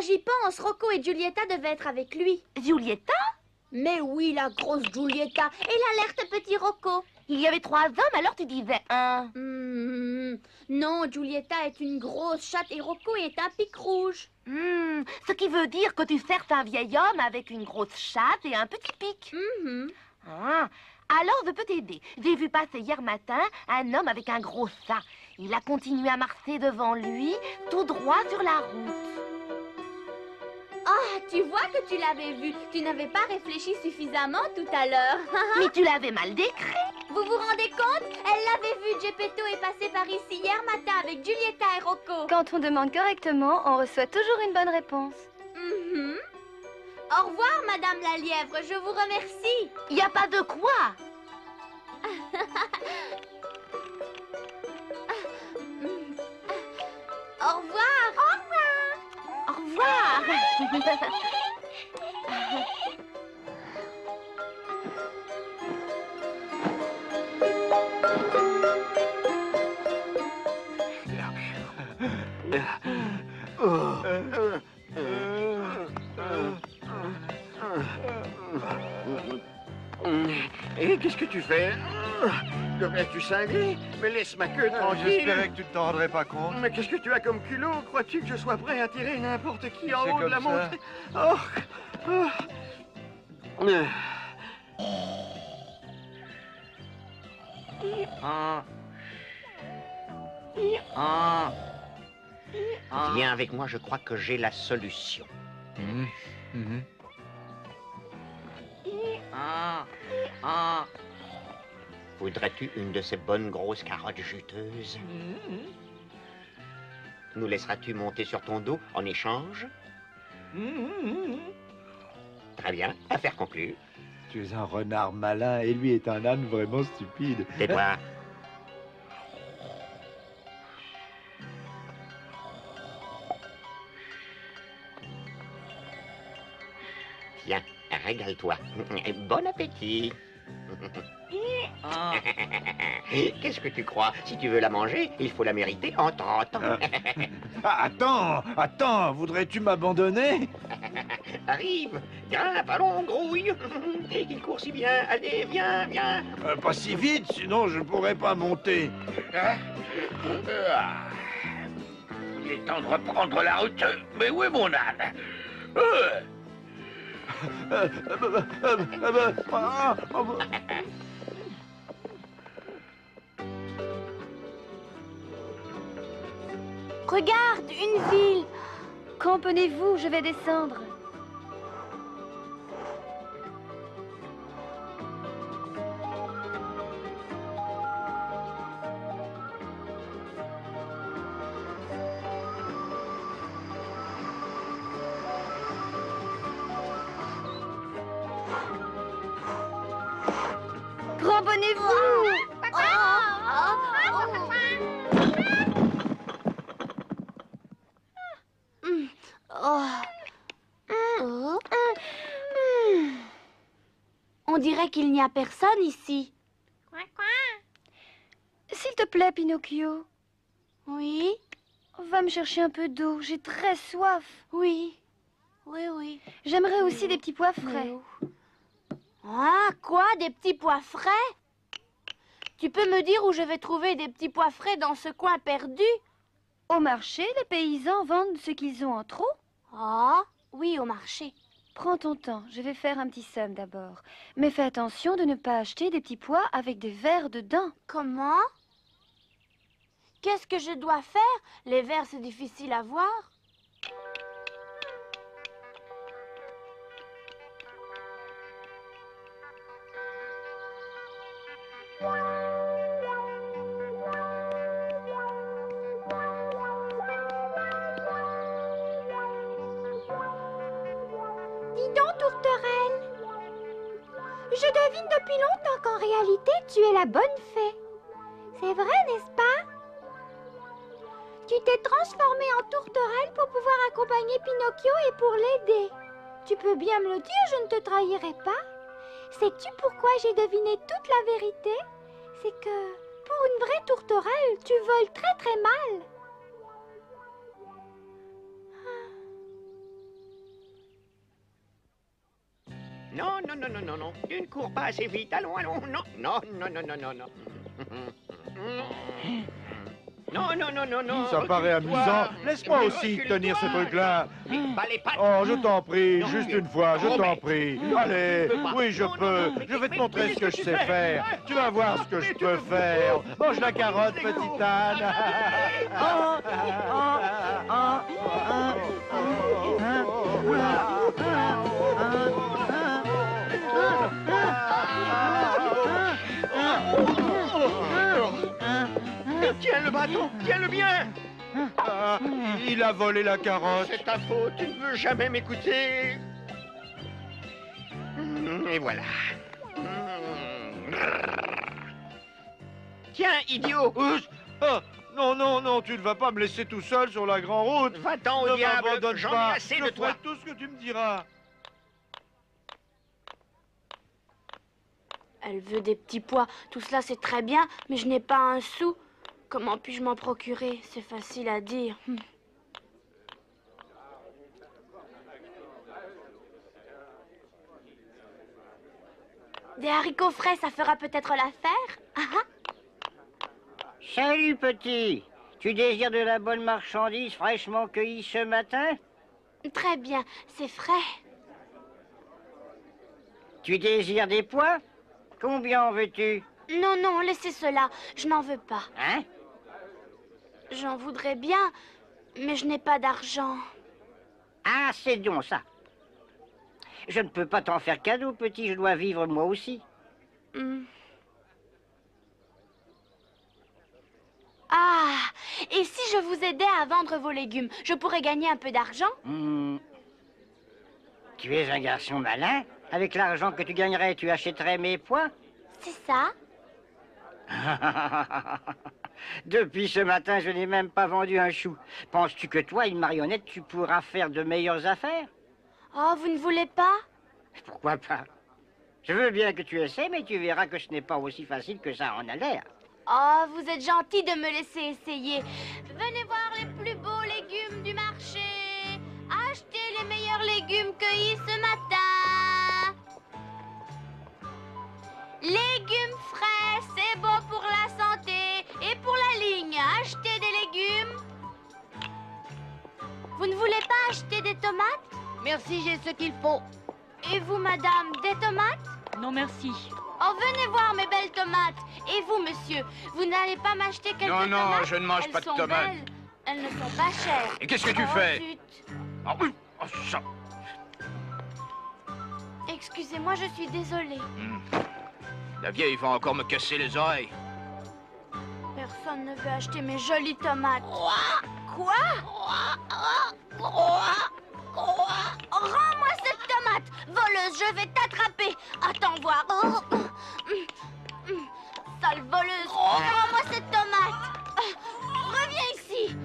Speaker 3: j'y pense. Rocco et Giulietta devaient être avec lui.
Speaker 8: Giulietta?
Speaker 3: Mais oui, la grosse Giulietta et l'alerte petit Rocco.
Speaker 8: Il y avait 3 hommes, alors tu disais un.
Speaker 3: Non, Giulietta est une grosse chatte et Rocco est un pic rouge.
Speaker 8: Ce qui veut dire que tu cherches un vieil homme avec une grosse chatte et un petit pic. Ah, alors je peux t'aider. J'ai vu passer hier matin un homme avec un gros sac. Il a continué à marcher devant lui, tout droit sur la route.
Speaker 3: Ah, tu vois que tu l'avais vu. Tu n'avais pas réfléchi suffisamment tout à l'heure.
Speaker 8: Mais tu l'avais mal décrit.
Speaker 3: Vous vous rendez compte? Elle l'avait vu. Geppetto est passé par ici hier matin avec Giulietta et Rocco.
Speaker 6: Quand on demande correctement, on reçoit toujours une bonne réponse.
Speaker 3: Au revoir, Madame la Lièvre. Je vous remercie.
Speaker 8: Il n'y a pas de quoi.
Speaker 3: Au revoir.
Speaker 8: Au revoir.
Speaker 2: Et qu'est-ce que tu fais? Devrais-tu cingler? Mais laisse ma queue tranquille.
Speaker 4: J'espérais que tu ne t'en rendrais pas compte.
Speaker 2: Mais qu'est-ce que tu as comme culot? Crois-tu que je sois prêt à tirer n'importe qui en
Speaker 4: C'est
Speaker 2: haut de
Speaker 4: comme
Speaker 2: la
Speaker 4: ça.
Speaker 2: montagne? Viens avec moi, je crois que j'ai la solution. Voudrais-tu une de ces bonnes grosses carottes juteuses? Nous laisseras-tu monter sur ton dos en échange? Très bien, affaire conclue.
Speaker 4: Tu es un renard malin et lui est un âne vraiment stupide.
Speaker 2: Tais-toi. Tiens, régale-toi. Bon appétit. Qu'est-ce que tu crois? Si tu veux la manger, il faut la mériter en 30 ans.
Speaker 4: Attends, voudrais-tu m'abandonner?
Speaker 2: Arrive, grimpe, allons, grouille. Il court si bien. Allez, viens.
Speaker 4: Pas si vite, sinon je pourrais pas monter.
Speaker 9: Il est temps de reprendre la route. Mais où est mon âne?
Speaker 3: Regarde, une ville.
Speaker 6: Cramponnez-vous, je vais descendre. Cramponnez-vous.
Speaker 3: On dirait qu'il n'y a personne ici.
Speaker 6: S'il te plaît, Pinocchio,
Speaker 3: Oui,
Speaker 6: va me chercher un peu d'eau. J'ai très soif.
Speaker 3: oui. Oui, oui.
Speaker 6: J'aimerais aussi des petits pois frais.
Speaker 3: Ah, quoi? Des petits pois frais? Tu peux me dire où je vais trouver des petits pois frais dans ce coin perdu?
Speaker 6: Au marché, les paysans vendent ce qu'ils ont en trop.
Speaker 3: Ah, oui, au marché.
Speaker 6: Prends ton temps, je vais faire un petit somme d'abord. Mais fais attention de ne pas acheter des petits pois avec des vers dedans.
Speaker 3: Comment? Qu'est-ce que je dois faire? Les vers, c'est difficile à voir.
Speaker 5: Dis donc, tourterelle. Je devine depuis longtemps qu'en réalité, tu es la bonne fée. C'est vrai, n'est-ce pas? Tu t'es transformée en tourterelle pour pouvoir accompagner Pinocchio et pour l'aider. Tu peux bien me le dire, je ne te trahirai pas. Sais-tu pourquoi j'ai deviné toute la vérité? C'est que, pour une vraie tourterelle, tu voles très très mal.
Speaker 2: Non, non, non, non, non, non. Tu ne cours pas assez vite. Allons, allons. Non, non, non, non, non, non, non. Non, non, non, non, non.
Speaker 4: Ça paraît amusant. Laisse-moi aussi tenir ce truc-là. Oh, je t'en prie, juste une fois, je t'en prie. Allez, oui, je peux. Je vais te montrer ce que je sais faire. Tu vas voir ce que je peux faire. Mange la carotte, petite âne.
Speaker 2: Tiens le bâton, tiens-le bien.
Speaker 4: Ah, il a volé la carotte.
Speaker 2: C'est ta faute, tu ne veux jamais m'écouter. Et voilà. Tiens, idiot.
Speaker 4: Ah, non, non, non, tu ne vas pas me laisser tout seul sur la grande route.
Speaker 2: Va-t'en au diable, j'en ai assez de toi.
Speaker 4: Je ferai tout ce que tu me diras.
Speaker 3: Elle veut des petits pois. Tout cela, c'est très bien, mais je n'ai pas un sou. Comment puis-je m'en procurer? C'est facile à dire. Des haricots frais, ça fera peut-être l'affaire.
Speaker 10: Salut, petit. Tu désires de la bonne marchandise fraîchement cueillie ce matin?
Speaker 3: Très bien, c'est frais.
Speaker 10: Tu désires des pois? Combien en veux-tu?
Speaker 3: Non, non, laissez cela. Je n'en veux pas.
Speaker 10: Hein?
Speaker 3: J'en voudrais bien, mais je n'ai pas d'argent.
Speaker 10: Ah, c'est donc ça. Je ne peux pas t'en faire cadeau, petit. Je dois vivre moi aussi.
Speaker 3: Ah, et si je vous aidais à vendre vos légumes, je pourrais gagner un peu d'argent?
Speaker 10: Tu es un garçon malin. Avec l'argent que tu gagnerais, tu achèterais mes pois?
Speaker 3: C'est ça.
Speaker 10: Depuis ce matin, je n'ai même pas vendu un chou. Penses-tu que toi, une marionnette, tu pourras faire de meilleures affaires?
Speaker 3: Oh, vous ne voulez pas?
Speaker 10: Pourquoi pas? Je veux bien que tu essaies, mais tu verras que ce n'est pas aussi facile que ça en a l'air.
Speaker 3: Oh, vous êtes gentil de me laisser essayer. Venez voir les plus beaux légumes du marché. Achetez les meilleurs légumes cueillis ce matin. Légumes frais, c'est bon pour la santé et pour la ligne. Achetez des légumes. Vous ne voulez pas acheter des tomates?
Speaker 8: Merci, j'ai ce qu'il faut.
Speaker 3: Et vous, madame, des tomates?
Speaker 1: Non, merci.
Speaker 3: Oh, venez voir mes belles tomates. Et vous, monsieur, vous n'allez pas m'acheter quelques tomates?
Speaker 9: Non, non, je ne mange pas de tomates.
Speaker 3: Belles. Elles ne sont pas chères.
Speaker 9: Et qu'est-ce que tu fais?
Speaker 3: Zut.
Speaker 9: Ah oui, oh, ça.
Speaker 3: Excusez-moi, je suis désolée.
Speaker 9: La vieille va encore me casser les oreilles.
Speaker 3: Personne ne veut acheter mes jolies tomates. Quoi? Rends-moi cette tomate! Voleuse, je vais t'attraper! Attends voir! Sale voleuse! Rends-moi cette tomate! Reviens ici!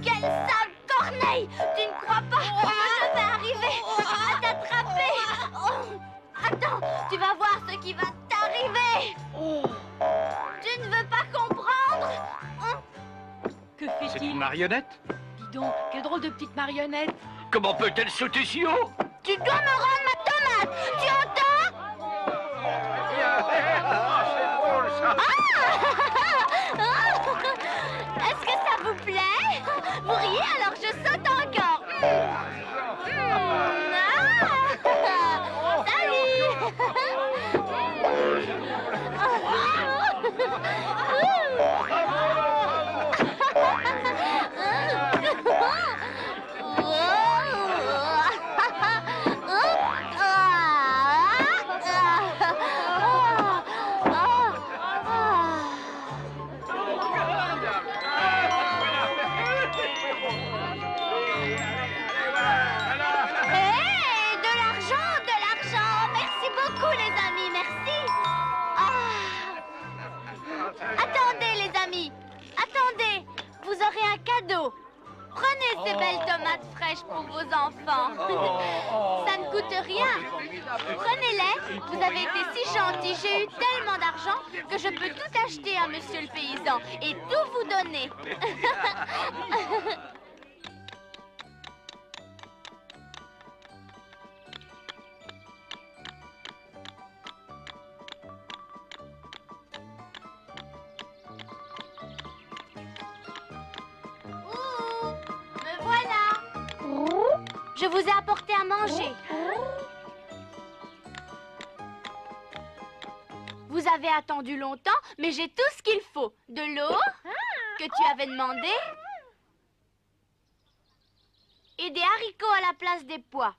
Speaker 3: Quelle sale corneille! Tu ne crois pas que je vais arriver à t'attraper? Attends, tu vas voir ce qui va t'arriver! Tu ne veux pas comprendre?
Speaker 1: Que
Speaker 9: C'est
Speaker 1: fait-il?
Speaker 9: une marionnette?
Speaker 1: Dis
Speaker 11: donc, quelle drôle de petite marionnette.
Speaker 9: Comment peut-elle sauter si haut?
Speaker 3: Tu dois me rendre ma tomate. Tu entends?
Speaker 9: C'est drôle, ça.
Speaker 3: Est-ce que ça vous plaît? Vous riez alors je saute encore. Prenez ces belles tomates fraîches pour vos enfants. Ça ne coûte rien. Prenez-les. Vous avez été si gentils. J'ai eu tellement d'argent que je peux tout acheter à monsieur le paysan et tout vous donner. Je vous ai apporté à manger. Vous avez attendu longtemps, mais j'ai tout ce qu'il faut. De l'eau, que tu avais demandé, et des haricots à la place des pois.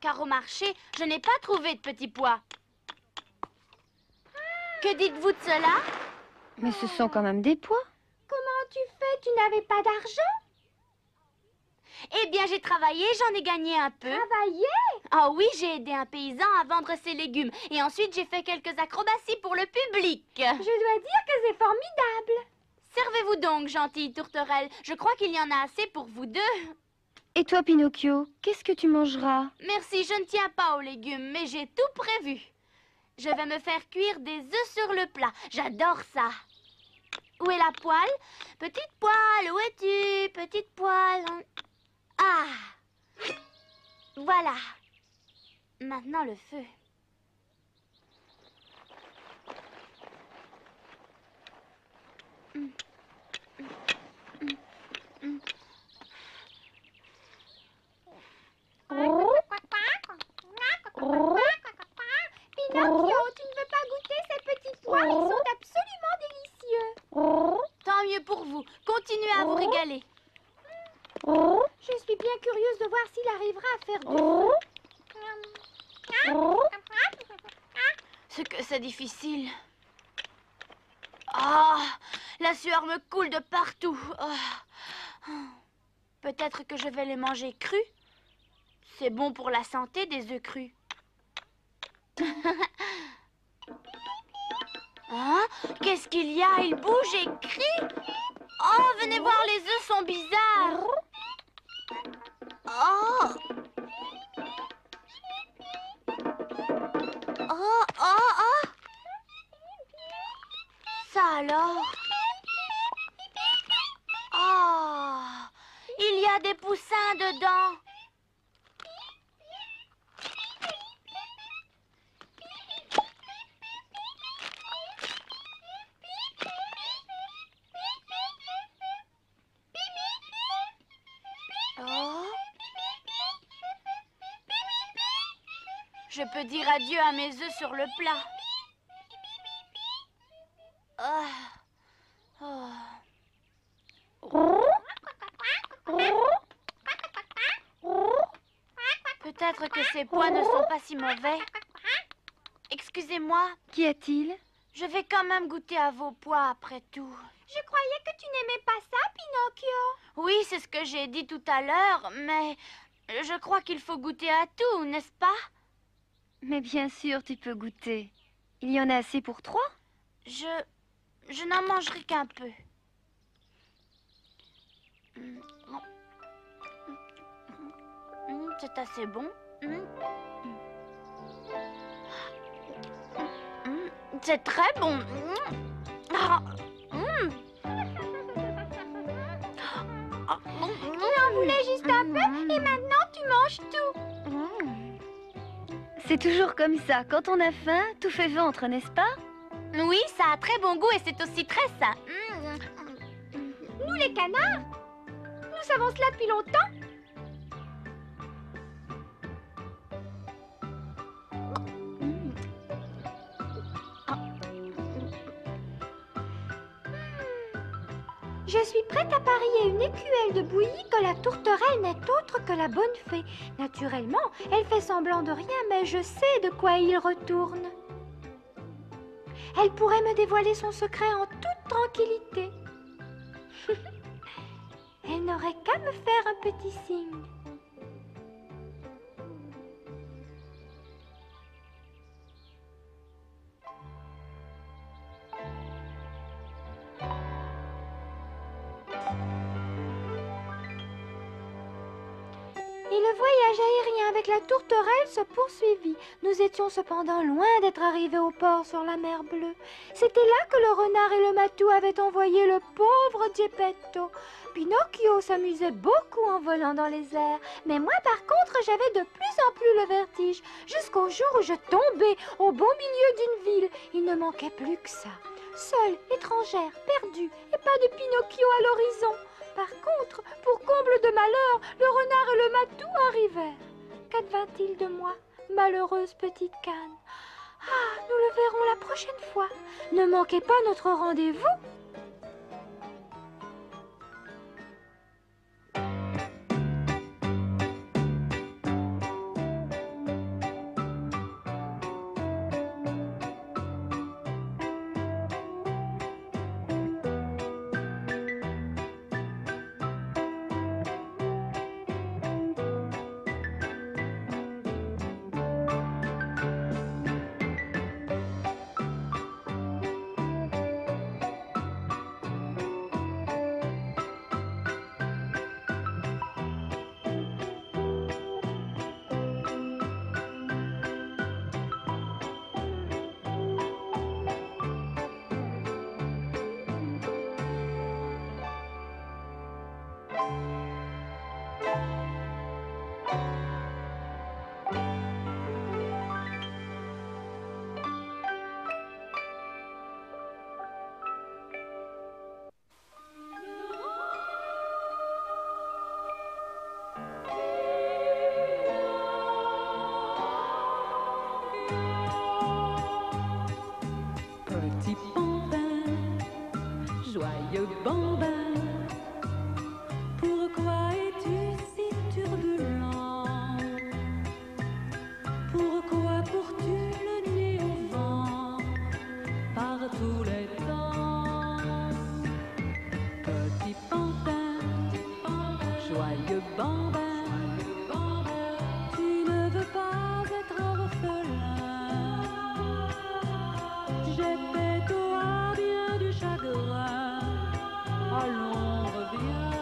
Speaker 3: Car au marché, je n'ai pas trouvé de petits pois. Que dites-vous de cela?
Speaker 6: Mais ce sont quand même des pois.
Speaker 5: Comment tu fais? Tu n'avais pas d'argent?
Speaker 3: Eh bien, j'ai travaillé, j'en ai gagné un peu.
Speaker 5: Travaillé?
Speaker 3: Ah oui, j'ai aidé un paysan à vendre ses légumes. Et ensuite, j'ai fait quelques acrobaties pour le public.
Speaker 5: Je dois dire que c'est formidable.
Speaker 3: Servez-vous donc, gentille tourterelle. Je crois qu'il y en a assez pour vous deux.
Speaker 6: Et toi, Pinocchio, qu'est-ce que tu mangeras?
Speaker 3: Merci, je ne tiens pas aux légumes, mais j'ai tout prévu. Je vais me faire cuire des œufs sur le plat. J'adore ça. Où est la poêle? Petite poêle, où es-tu? Petite poêle. Ah! Voilà. Maintenant le feu.
Speaker 5: Pinocchio, tu ne veux pas goûter ces petits pois? Ils sont absolument délicieux.
Speaker 3: Tant mieux pour vous. Continuez à vous régaler.
Speaker 5: Je suis bien curieuse de voir s'il arrivera à faire du feu.
Speaker 3: Ce que c'est difficile. Ah, la sueur me coule de partout. Peut-être que je vais les manger crus. C'est bon pour la santé des œufs crus. Hein? Qu'est-ce qu'il y a? Il bouge et crie. Oh, venez voir, les œufs sont bizarres. Oh. Oh, oh, oh. Ça alors? Oh, il y a des poussins dedans. Je peux dire adieu à mes œufs sur le plat. Peut-être que ces pois ne sont pas si mauvais. Excusez-moi.
Speaker 6: Qu'y a-t-il?
Speaker 3: Je vais quand même goûter à vos pois après tout.
Speaker 5: Je croyais que tu n'aimais pas ça, Pinocchio.
Speaker 3: Oui, c'est ce que j'ai dit tout à l'heure, mais je crois qu'il faut goûter à tout, n'est-ce pas?
Speaker 6: Mais bien sûr, tu peux goûter. Il y en a assez pour 3?
Speaker 3: Je n'en mangerai qu'un peu. C'est assez bon. C'est très bon.
Speaker 5: mange tout.
Speaker 6: C'est toujours comme ça. Quand on a faim, tout fait ventre, n'est-ce pas?
Speaker 3: Oui, ça a très bon goût et c'est aussi très sain.
Speaker 5: Nous, les canards, nous savons cela depuis longtemps. Je suis prête à parier une écuelle de bouillie que la tourterelle n'est autre que la bonne fée. Naturellement, elle fait semblant de rien, mais je sais de quoi il retourne. Elle pourrait me dévoiler son secret en toute tranquillité. Elle n'aurait qu'à me faire un petit signe. Et le voyage aérien avec la tourterelle se poursuivit. Nous étions cependant loin d'être arrivés au port sur la mer Bleue. C'était là que le renard et le matou avaient envoyé le pauvre Geppetto. Pinocchio s'amusait beaucoup en volant dans les airs, mais moi par contre j'avais de plus en plus le vertige, jusqu'au jour où je tombais au beau milieu d'une ville. Il ne manquait plus que ça. Seule, étrangère, perdue, et pas de Pinocchio à l'horizon. Par contre, pour comble de malheur, le renard et le matou arrivèrent. Qu'advint-il de moi, malheureuse petite canne? Ah, nous le verrons la prochaine fois. Ne manquez pas notre rendez-vous.
Speaker 1: Petit bambin, joyeux bambin, pourquoi es-tu si turbulent? Pourquoi cours-tu le nez au vent par tous les temps? Petit bambin, joyeux bambin, tu ne veux pas être orphelin. Geppetto a bien du chagrin, allons reviens.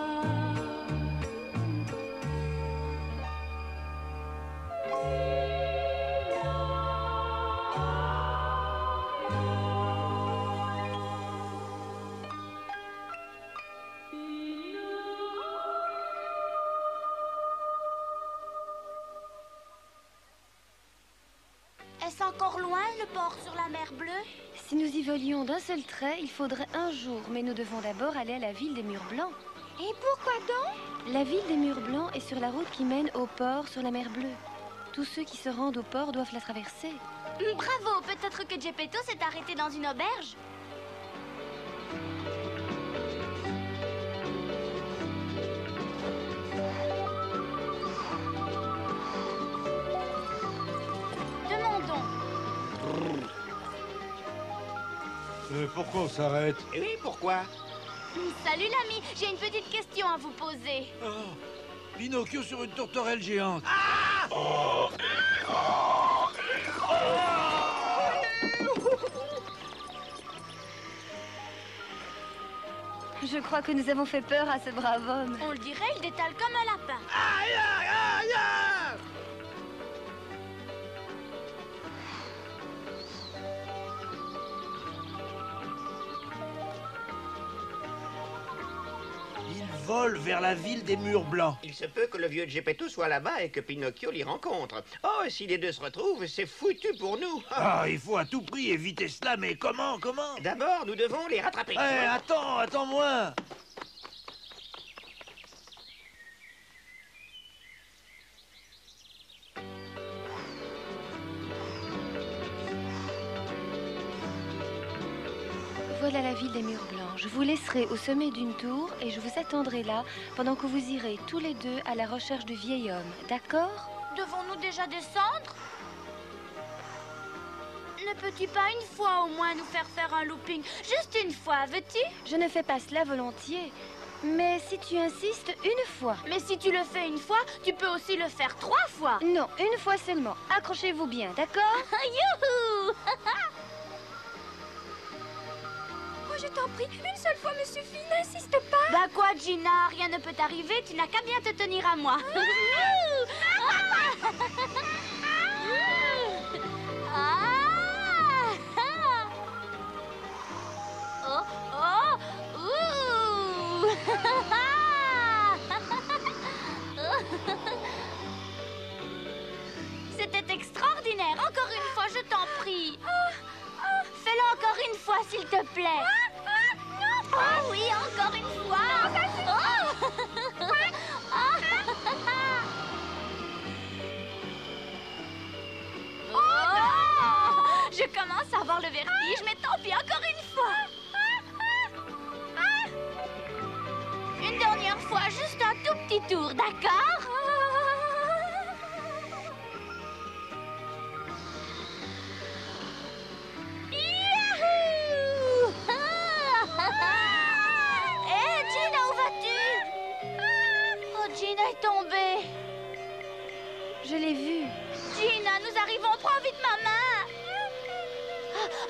Speaker 3: Est-ce encore loin le port sur la mer Bleue?
Speaker 6: Si nous y volions d'un seul trait, il faudrait un jour, mais nous devons d'abord aller à la ville des Murs Blancs.
Speaker 5: Et pourquoi donc?
Speaker 6: La ville des Murs Blancs est sur la route qui mène au port sur la mer Bleue. Tous ceux qui se rendent au port doivent la traverser.
Speaker 3: Bravo, peut-être que Geppetto s'est arrêté dans une auberge. Demandons.
Speaker 4: Pourquoi on s'arrête?
Speaker 2: Eh oui, pourquoi?
Speaker 3: Salut l'ami, j'ai une petite question à vous poser.
Speaker 4: Oh, Pinocchio sur une tourterelle géante.
Speaker 6: Je crois que nous avons fait peur à ce brave homme.
Speaker 3: On le dirait, il détale comme un lapin.
Speaker 4: Aïe, aïe, aïe, aïe! Il
Speaker 12: vole vers la ville des murs blancs.
Speaker 2: Il se peut que le vieux Geppetto soit là-bas et que Pinocchio l'y rencontre. Oh, si les deux se retrouvent, c'est foutu pour nous.
Speaker 12: Ah, il faut à tout prix éviter cela, mais comment?
Speaker 2: D'abord, nous devons les rattraper.
Speaker 12: Attends-moi.
Speaker 6: Voilà la ville des murs blancs. Je vous laisserai au sommet d'une tour et je vous attendrai là pendant que vous irez tous les deux à la recherche du vieil homme. D'accord?
Speaker 3: Devons-nous déjà descendre? Ne peux-tu pas une fois au moins nous faire un looping? Juste une fois, veux-tu?
Speaker 6: Je ne fais pas cela volontiers. Mais si tu insistes, une fois.
Speaker 3: Mais si tu le fais une fois, tu peux aussi le faire 3 fois.
Speaker 6: Non, une fois seulement. Accrochez-vous bien, d'accord?
Speaker 3: Youhou!
Speaker 5: Oh, je t'en prie, une seule fois me suffit, n'insiste pas.
Speaker 3: Bah quoi, Gina? Rien ne peut t'arriver, tu n'as qu'à bien te tenir à moi. C'était extraordinaire. Encore une fois, je t'en prie. Fais-le encore une fois, s'il te plaît. Oh oui, encore une fois. Je commence à avoir le vertige, mais tant pis, encore une fois. Une dernière fois, juste un tout petit tour, d'accord? Gina est tombée.
Speaker 6: Je l'ai vue.
Speaker 3: Gina, nous arrivons. Prends vite ma main.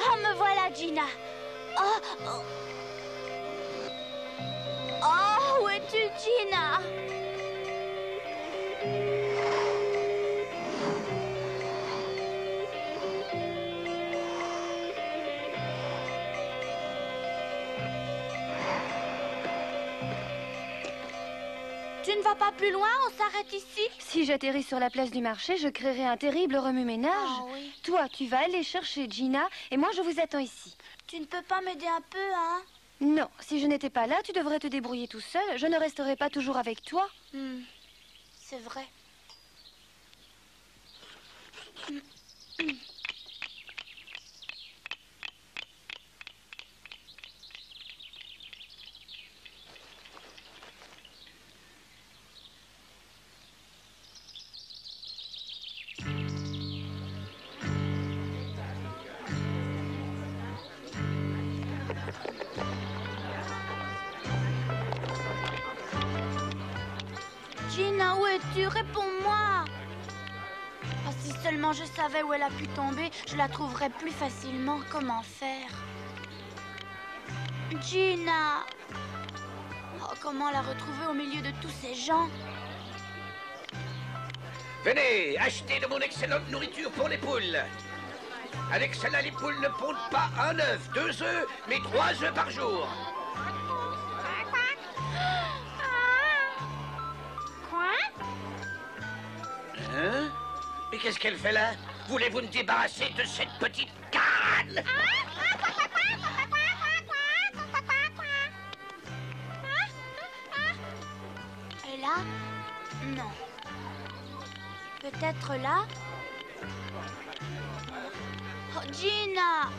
Speaker 3: Ah, me voilà, Gina. Oh, où es-tu, Gina? Tu ne vas pas plus loin? On s'arrête ici?
Speaker 6: Si j'atterris sur la place du marché, je créerai un terrible remue-ménage.
Speaker 3: Oh, oui.
Speaker 6: Toi, tu vas aller chercher Gina et moi, je vous attends ici.
Speaker 3: Tu ne peux pas m'aider un peu, hein?
Speaker 6: Non, si je n'étais pas là, tu devrais te débrouiller tout seul. Je ne resterai pas toujours avec toi.
Speaker 3: C'est vrai. Gina, où es-tu? Réponds-moi. Oh, si seulement je savais où elle a pu tomber, je la trouverais plus facilement. Comment faire? Gina. Oh, comment la retrouver au milieu de tous ces gens?
Speaker 9: Venez, achetez de mon excellente nourriture pour les poules. Avec cela, les poules ne pondent pas un œuf, 2 œufs, mais 3 œufs par jour. Hein? Mais qu'est-ce qu'elle fait là? Voulez-vous me débarrasser de cette petite canne?
Speaker 3: Et là? Non. Peut-être là? Oh, Gina!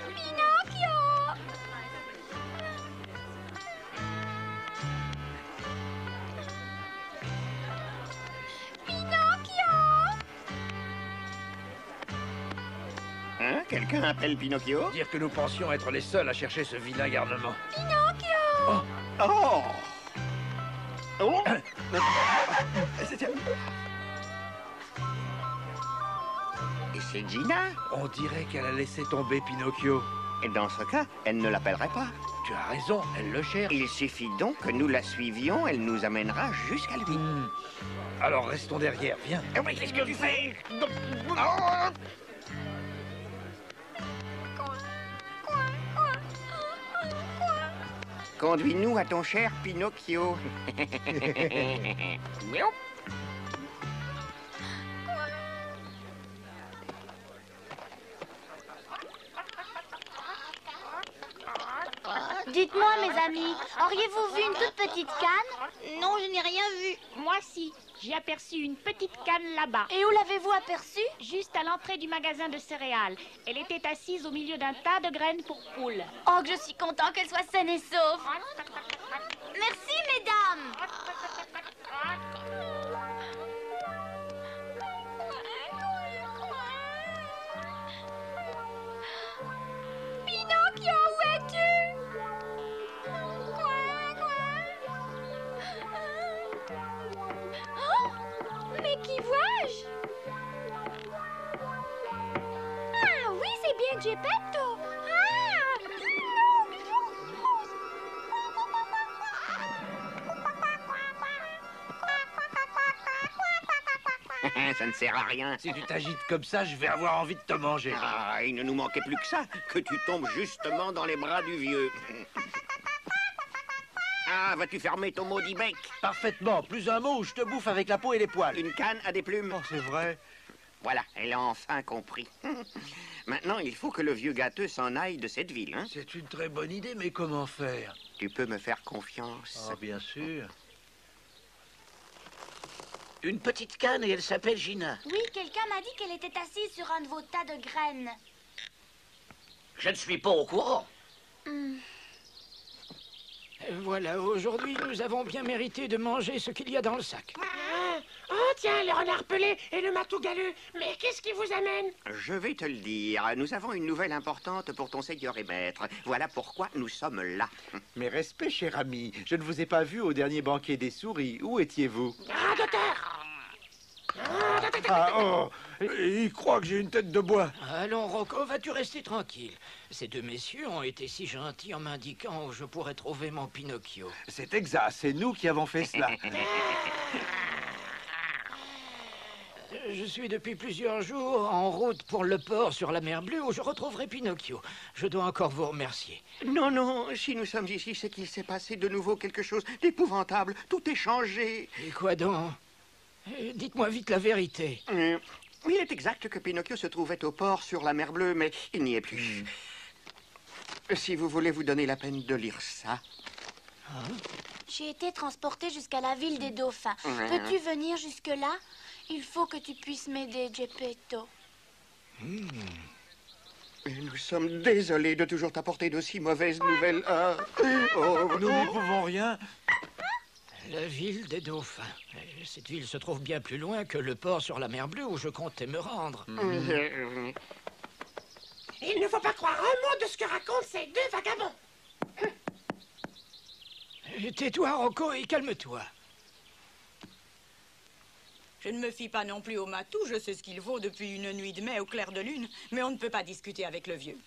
Speaker 5: Pinocchio!
Speaker 2: Hein? Quelqu'un appelle Pinocchio?
Speaker 4: Dire que nous pensions être les seuls à chercher ce vilain garnement.
Speaker 5: Pinocchio!
Speaker 2: Oh! Oh! Et c'est Gina?
Speaker 4: On dirait qu'elle a laissé tomber Pinocchio.
Speaker 2: Et dans ce cas, elle ne l'appellerait pas.
Speaker 4: Tu as raison, elle le cherche.
Speaker 2: Il suffit donc que nous la suivions, elle nous amènera jusqu'à lui.
Speaker 4: Alors restons derrière, viens.
Speaker 2: Mais qu'est-ce que tu fais? Conduis-nous à ton cher Pinocchio. Miaou.
Speaker 3: Dites-moi, mes amis, auriez-vous vu une toute petite canne? Non, je n'ai rien vu.
Speaker 11: Moi si, j'ai aperçu une petite canne là-bas.
Speaker 3: Et où l'avez-vous aperçue?
Speaker 11: Juste à l'entrée du magasin de céréales. Elle était assise au milieu d'un tas de graines pour poules.
Speaker 3: Oh, que je suis content qu'elle soit saine et sauve. Merci, mesdames.
Speaker 5: Pinocchio, où es-tu? Oh, mais qui vois-je? Ah oui, c'est bien Geppetto. Ah,
Speaker 2: Ça ne sert à rien.
Speaker 12: Si tu t'agites comme ça, je vais avoir envie de te manger.
Speaker 2: Ah, il ne nous manquait plus que ça, que tu tombes justement dans les bras du vieux. Ah, vas-tu fermer ton maudit bec?
Speaker 12: Parfaitement. Plus un mot ou je te bouffe avec la peau et les poils.
Speaker 2: Une canne a des plumes.
Speaker 12: Oh, c'est vrai.
Speaker 2: Voilà, elle a enfin compris. Maintenant, il faut que le vieux gâteux s'en aille de cette ville. Hein?
Speaker 12: C'est une très bonne idée, mais comment faire?
Speaker 2: Tu peux me faire confiance.
Speaker 12: Oh, bien sûr.
Speaker 9: Une petite canne et elle s'appelle Gina.
Speaker 3: Oui, quelqu'un m'a dit qu'elle était assise sur un de vos tas de graines.
Speaker 9: Je ne suis pas au courant.
Speaker 13: Voilà, aujourd'hui, nous avons bien mérité de manger ce qu'il y a dans le sac.
Speaker 14: Oh, tiens, le renard pelé et le matou galeux. Mais qu'est-ce qui vous amène?
Speaker 2: Je vais te le dire. Nous avons une nouvelle importante pour ton seigneur et maître. Voilà pourquoi nous sommes là.
Speaker 7: Mes respects, cher ami. Je ne vous ai pas vu au dernier banquet des souris. Où étiez-vous?
Speaker 14: Ah, docteur!
Speaker 4: Ah, oh, il croit que j'ai une tête de bois.
Speaker 13: Allons, Rocco, vas-tu rester tranquille? Ces deux messieurs ont été si gentils en m'indiquant où je pourrais trouver mon Pinocchio.
Speaker 7: C'est exact, c'est nous qui avons fait cela.
Speaker 13: Je suis depuis plusieurs jours en route pour le port sur la mer Bleue où je retrouverai Pinocchio. Je dois encore vous remercier.
Speaker 2: Non, non, si nous sommes ici, c'est qu'il s'est passé de nouveau quelque chose d'épouvantable. Tout est changé.
Speaker 13: Et quoi donc? Dites-moi vite la vérité.
Speaker 2: Il est exact que Pinocchio se trouvait au port sur la mer Bleue, mais il n'y est plus. Si vous voulez vous donner la peine de lire ça.
Speaker 3: J'ai été transportée jusqu'à la ville des dauphins. Peux-tu venir jusque-là? Il faut que tu puisses m'aider, Geppetto.
Speaker 2: Nous sommes désolés de toujours t'apporter d'aussi mauvaises nouvelles.
Speaker 4: Nous n'y pouvons rien.
Speaker 13: La ville des dauphins. Cette ville se trouve bien plus loin que le port sur la mer Bleue où je comptais me rendre.
Speaker 14: Il ne faut pas croire un mot de ce que racontent ces deux vagabonds.
Speaker 13: Tais-toi, Rocco, et calme-toi.
Speaker 15: Je ne me fie pas non plus au matou, je sais ce qu'il vaut depuis une nuit de mai au clair de lune, mais on ne peut pas discuter avec le vieux.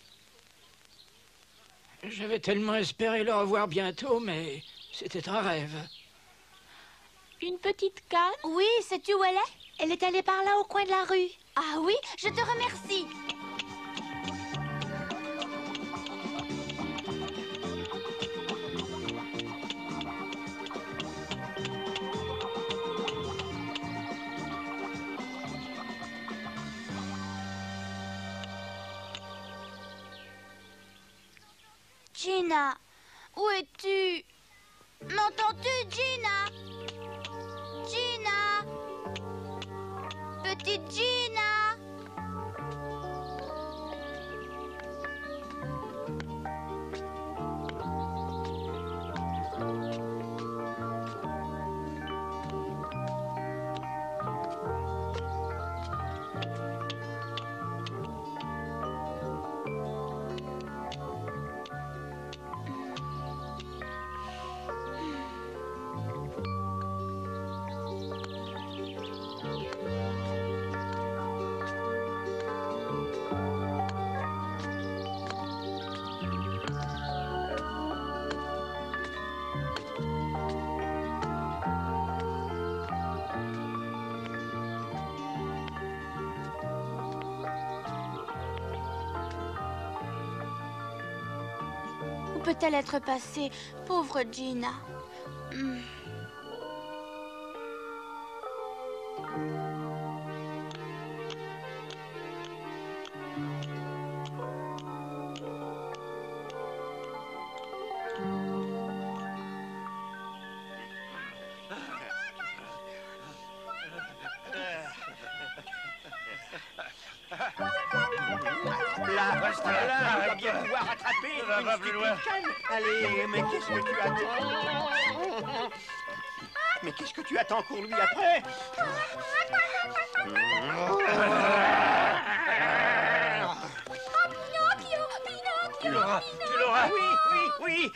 Speaker 13: J'avais tellement espéré le revoir bientôt, mais c'était un rêve.
Speaker 11: Une petite canne?
Speaker 3: Oui, sais-tu où elle est? Elle est allée par là au coin de la rue. Ah oui, je te remercie. Gina, où es-tu? M'entends-tu, Gina? Gina! Petite Gina! peut-elle être passée? Pauvre Gina.
Speaker 2: Là, reste là, tu vas bien pouvoir attraper une stupide canne. Allez, mais qu'est-ce que tu attends? Mais qu'est-ce que tu attends, cours-lui après?
Speaker 12: Tu l'auras, tu l'auras.
Speaker 2: Oui.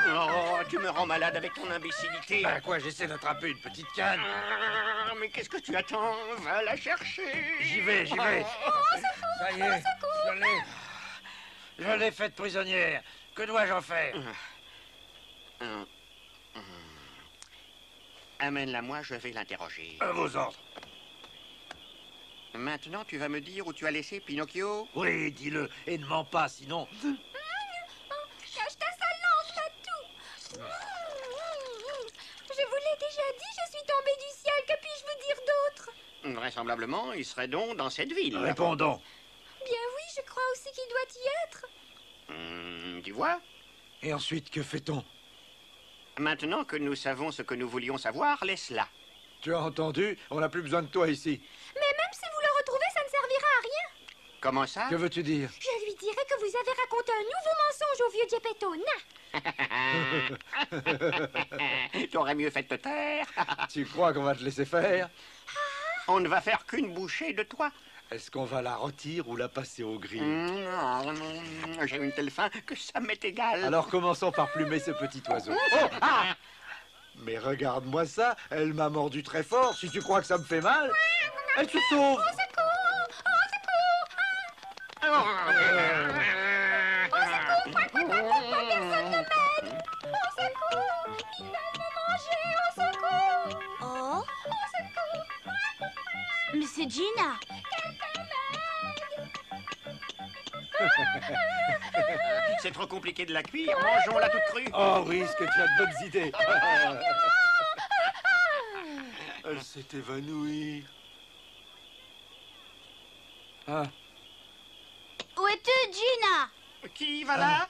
Speaker 2: Oh, tu me rends malade avec ton imbécilité.
Speaker 12: Bah quoi, j'essaie d'attraper une petite canne.
Speaker 2: Mais qu'est-ce que tu attends? Va la chercher.
Speaker 12: J'y vais. Ça y est, je l'ai faite prisonnière. Que dois-je en faire?
Speaker 2: Amène-la moi, je vais l'interroger.
Speaker 12: À vos ordres.
Speaker 2: Maintenant, tu vas me dire où tu as laissé Pinocchio?
Speaker 12: Oui, dis-le, et ne mens pas, sinon...
Speaker 5: Cache ta sale langue, Matou. Je vous l'ai déjà dit, je suis tombée du ciel. Que puis-je vous dire d'autre?
Speaker 2: Vraisemblablement, il serait donc dans cette ville.
Speaker 12: Répondons.
Speaker 5: Bien oui, je crois aussi qu'il doit y être.
Speaker 2: Tu vois?
Speaker 4: Et ensuite, que fait-on?
Speaker 2: Maintenant que nous savons ce que nous voulions savoir, laisse-la.
Speaker 4: Tu as entendu? On n'a plus besoin de toi ici.
Speaker 5: Mais même si vous le retrouvez, ça ne servira à rien.
Speaker 2: Comment ça?
Speaker 4: Que veux-tu dire?
Speaker 5: Je lui dirai que vous avez raconté un nouveau mensonge au vieux Geppetto, nain.
Speaker 2: T'aurais mieux fait de te taire.
Speaker 4: Tu crois qu'on va te laisser faire?
Speaker 2: On ne va faire qu'une bouchée de toi.
Speaker 4: Est-ce qu'on va la rôtir ou la passer au grill?
Speaker 2: J'ai une telle faim que ça m'est égal.
Speaker 4: Alors commençons par plumer ce petit oiseau. Oh! Ah! Mais regarde-moi ça, elle m'a mordu très fort. Si tu crois que ça me fait mal, elle se sauve.
Speaker 5: Au secours! Au secours! Au secours! Personne ne m'aide! Au secours! Ils veulent me manger! Au secours!
Speaker 3: Oh?
Speaker 5: Au secours!
Speaker 3: Mais c'est Gina.
Speaker 2: C'est trop compliqué de la cuire, mangeons-la toute crue.
Speaker 4: Oh oui, est-ce que tu as de bonnes idées? Elle s'est évanouie. Ah.
Speaker 3: Où es-tu, Gina?
Speaker 2: Qui va là?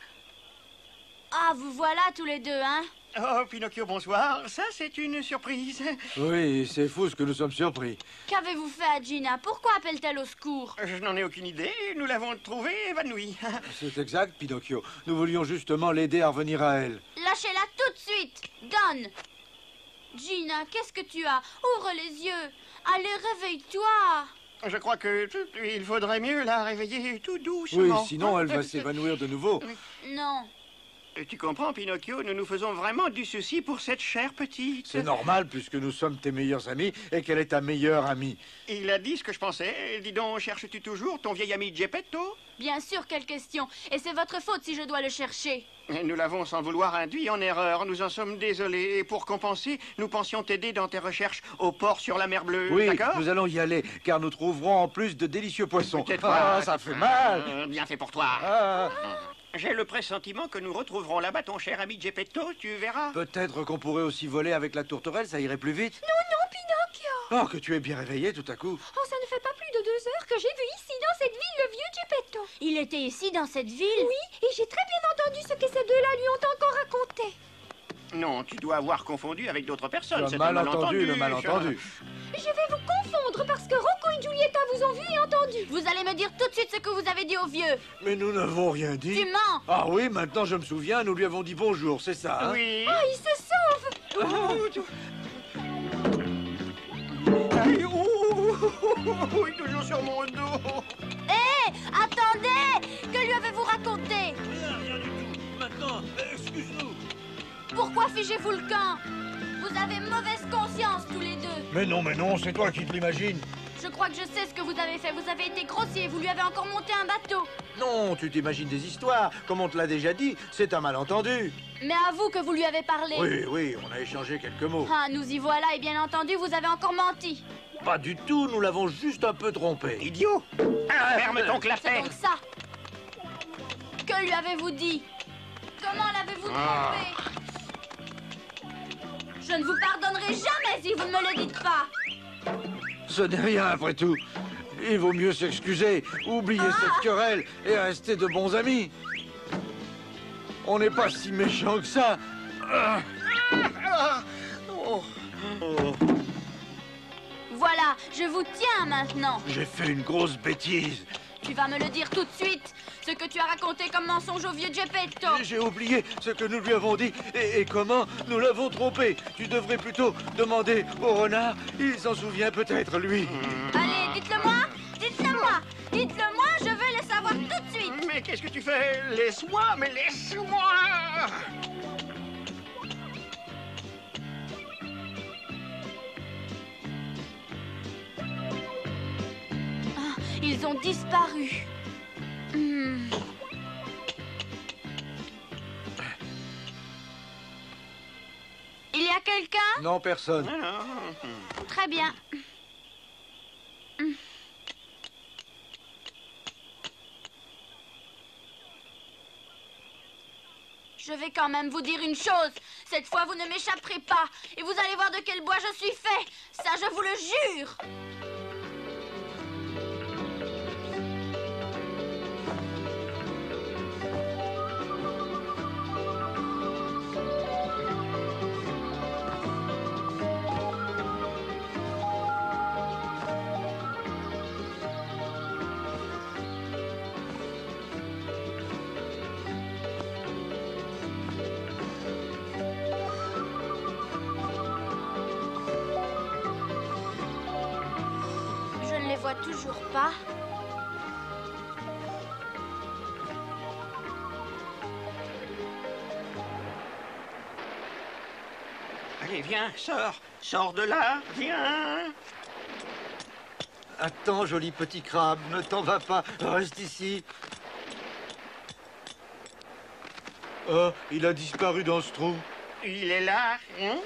Speaker 3: Ah, vous voilà tous les deux, hein?
Speaker 2: Oh, Pinocchio, bonsoir. Ça, c'est une surprise.
Speaker 4: Oui, c'est fou ce que nous sommes surpris.
Speaker 3: Qu'avez-vous fait à Gina? Pourquoi appelle-t-elle au secours?
Speaker 2: Je n'en ai aucune idée. Nous l'avons trouvée évanouie.
Speaker 4: C'est exact, Pinocchio. Nous voulions justement l'aider à revenir à elle.
Speaker 3: Lâchez-la tout de suite. Donne. Gina, qu'est-ce que tu as? Ouvre les yeux. Allez, réveille-toi.
Speaker 2: Je crois que il faudrait mieux la réveiller tout doucement.
Speaker 4: Oui, sinon elle va s'évanouir de nouveau.
Speaker 3: Non.
Speaker 2: Tu comprends, Pinocchio, nous nous faisons vraiment du souci pour cette chère petite.
Speaker 4: C'est normal, puisque nous sommes tes meilleurs amis et qu'elle est ta meilleure amie.
Speaker 2: Il a dit ce que je pensais. Dis donc, cherches-tu toujours ton vieil ami Geppetto?
Speaker 3: Bien sûr, quelle question. Et c'est votre faute si je dois le chercher.
Speaker 2: Nous l'avons sans vouloir induit en erreur. Nous en sommes désolés. Et pour compenser, nous pensions t'aider dans tes recherches au port sur la mer Bleue.
Speaker 4: Oui,
Speaker 2: d'accord?
Speaker 4: nous allons y aller, car nous trouverons en plus de délicieux poissons.
Speaker 2: Ah,
Speaker 4: ça fait mal.
Speaker 2: Bien fait pour toi.
Speaker 4: Ah.
Speaker 2: J'ai le pressentiment que nous retrouverons là-bas ton cher ami Geppetto, tu verras.
Speaker 4: Peut-être qu'on pourrait aussi voler avec la tourterelle, ça irait plus vite.
Speaker 5: Non, Pinocchio!
Speaker 4: Oh, que tu es bien réveillé tout à coup.
Speaker 5: Oh, ça ne fait pas plus de 2 heures que j'ai vu ici, dans cette ville, le vieux Geppetto.
Speaker 3: Il était ici, dans cette ville?
Speaker 5: Oui, et j'ai très bien entendu ce que ces deux-là lui ont encore raconté.
Speaker 2: Non, tu dois avoir confondu avec d'autres personnes.
Speaker 4: Le malentendu, le malentendu.
Speaker 5: Je vais vous confondre parce que Rocco et Giulietta vous ont vu et entendu.
Speaker 3: Vous allez me dire tout de suite ce que vous avez dit au vieux.
Speaker 4: Mais nous n'avons rien dit.
Speaker 3: Tu mens.
Speaker 4: Ah oui, maintenant je me souviens, nous lui avons dit bonjour, c'est ça, hein?
Speaker 2: Oui.
Speaker 5: Oh, il se sauve.
Speaker 2: Oui, toujours sur mon dos.
Speaker 3: Hé, attendez. Que lui avez-vous raconté?
Speaker 12: Rien du tout. Maintenant, excuse-nous.
Speaker 3: Pourquoi figez-vous le camp? Vous avez mauvaise conscience tous les deux.
Speaker 4: Mais non, c'est toi qui te l'imagines.
Speaker 3: Je crois que je sais ce que vous avez fait. Vous avez été grossier, vous lui avez encore monté un bateau.
Speaker 4: Non, tu t'imagines des histoires. Comme on te l'a déjà dit, c'est un malentendu.
Speaker 3: Mais avoue que vous lui avez parlé.
Speaker 4: Oui, on a échangé quelques mots.
Speaker 3: Ah, nous y voilà, et bien entendu, vous avez encore menti.
Speaker 4: Pas du tout, nous l'avons juste un peu trompé.
Speaker 2: Idiot. Ferme ton clapet.
Speaker 3: C'est donc ça. Que lui avez-vous dit? Comment l'avez-vous trompé? Je ne vous pardonnerai jamais si vous ne me le dites pas.
Speaker 4: Ce n'est rien après tout. Il vaut mieux s'excuser, oublier cette querelle et rester de bons amis. On n'est pas si méchants que ça.
Speaker 3: Voilà, je vous tiens maintenant.
Speaker 4: J'ai fait une grosse bêtise.
Speaker 3: Tu vas me le dire tout de suite. Ce que tu as raconté comme mensonge au vieux Geppetto.
Speaker 4: J'ai oublié ce que nous lui avons dit et comment nous l'avons trompé. Tu devrais plutôt demander au renard. Il s'en souvient peut-être, lui.
Speaker 3: Allez, dites-le moi. Dites-le moi. Dites-le moi, je veux le savoir tout de suite.
Speaker 2: Mais qu'est-ce que tu fais? Laisse-moi, mais laisse-moi!
Speaker 3: Ils ont disparu. Il y a quelqu'un?
Speaker 4: Non, personne.
Speaker 3: Très bien. Je vais quand même vous dire une chose. Cette fois, vous ne m'échapperez pas. Et vous allez voir de quel bois je suis fait. Ça, je vous le jure. Toujours pas.
Speaker 2: Allez, viens, sors. Sors de là, viens.
Speaker 4: Attends, joli petit crabe, ne t'en va pas. Reste ici. Oh, il a disparu dans ce trou.
Speaker 2: Il est là. Hein?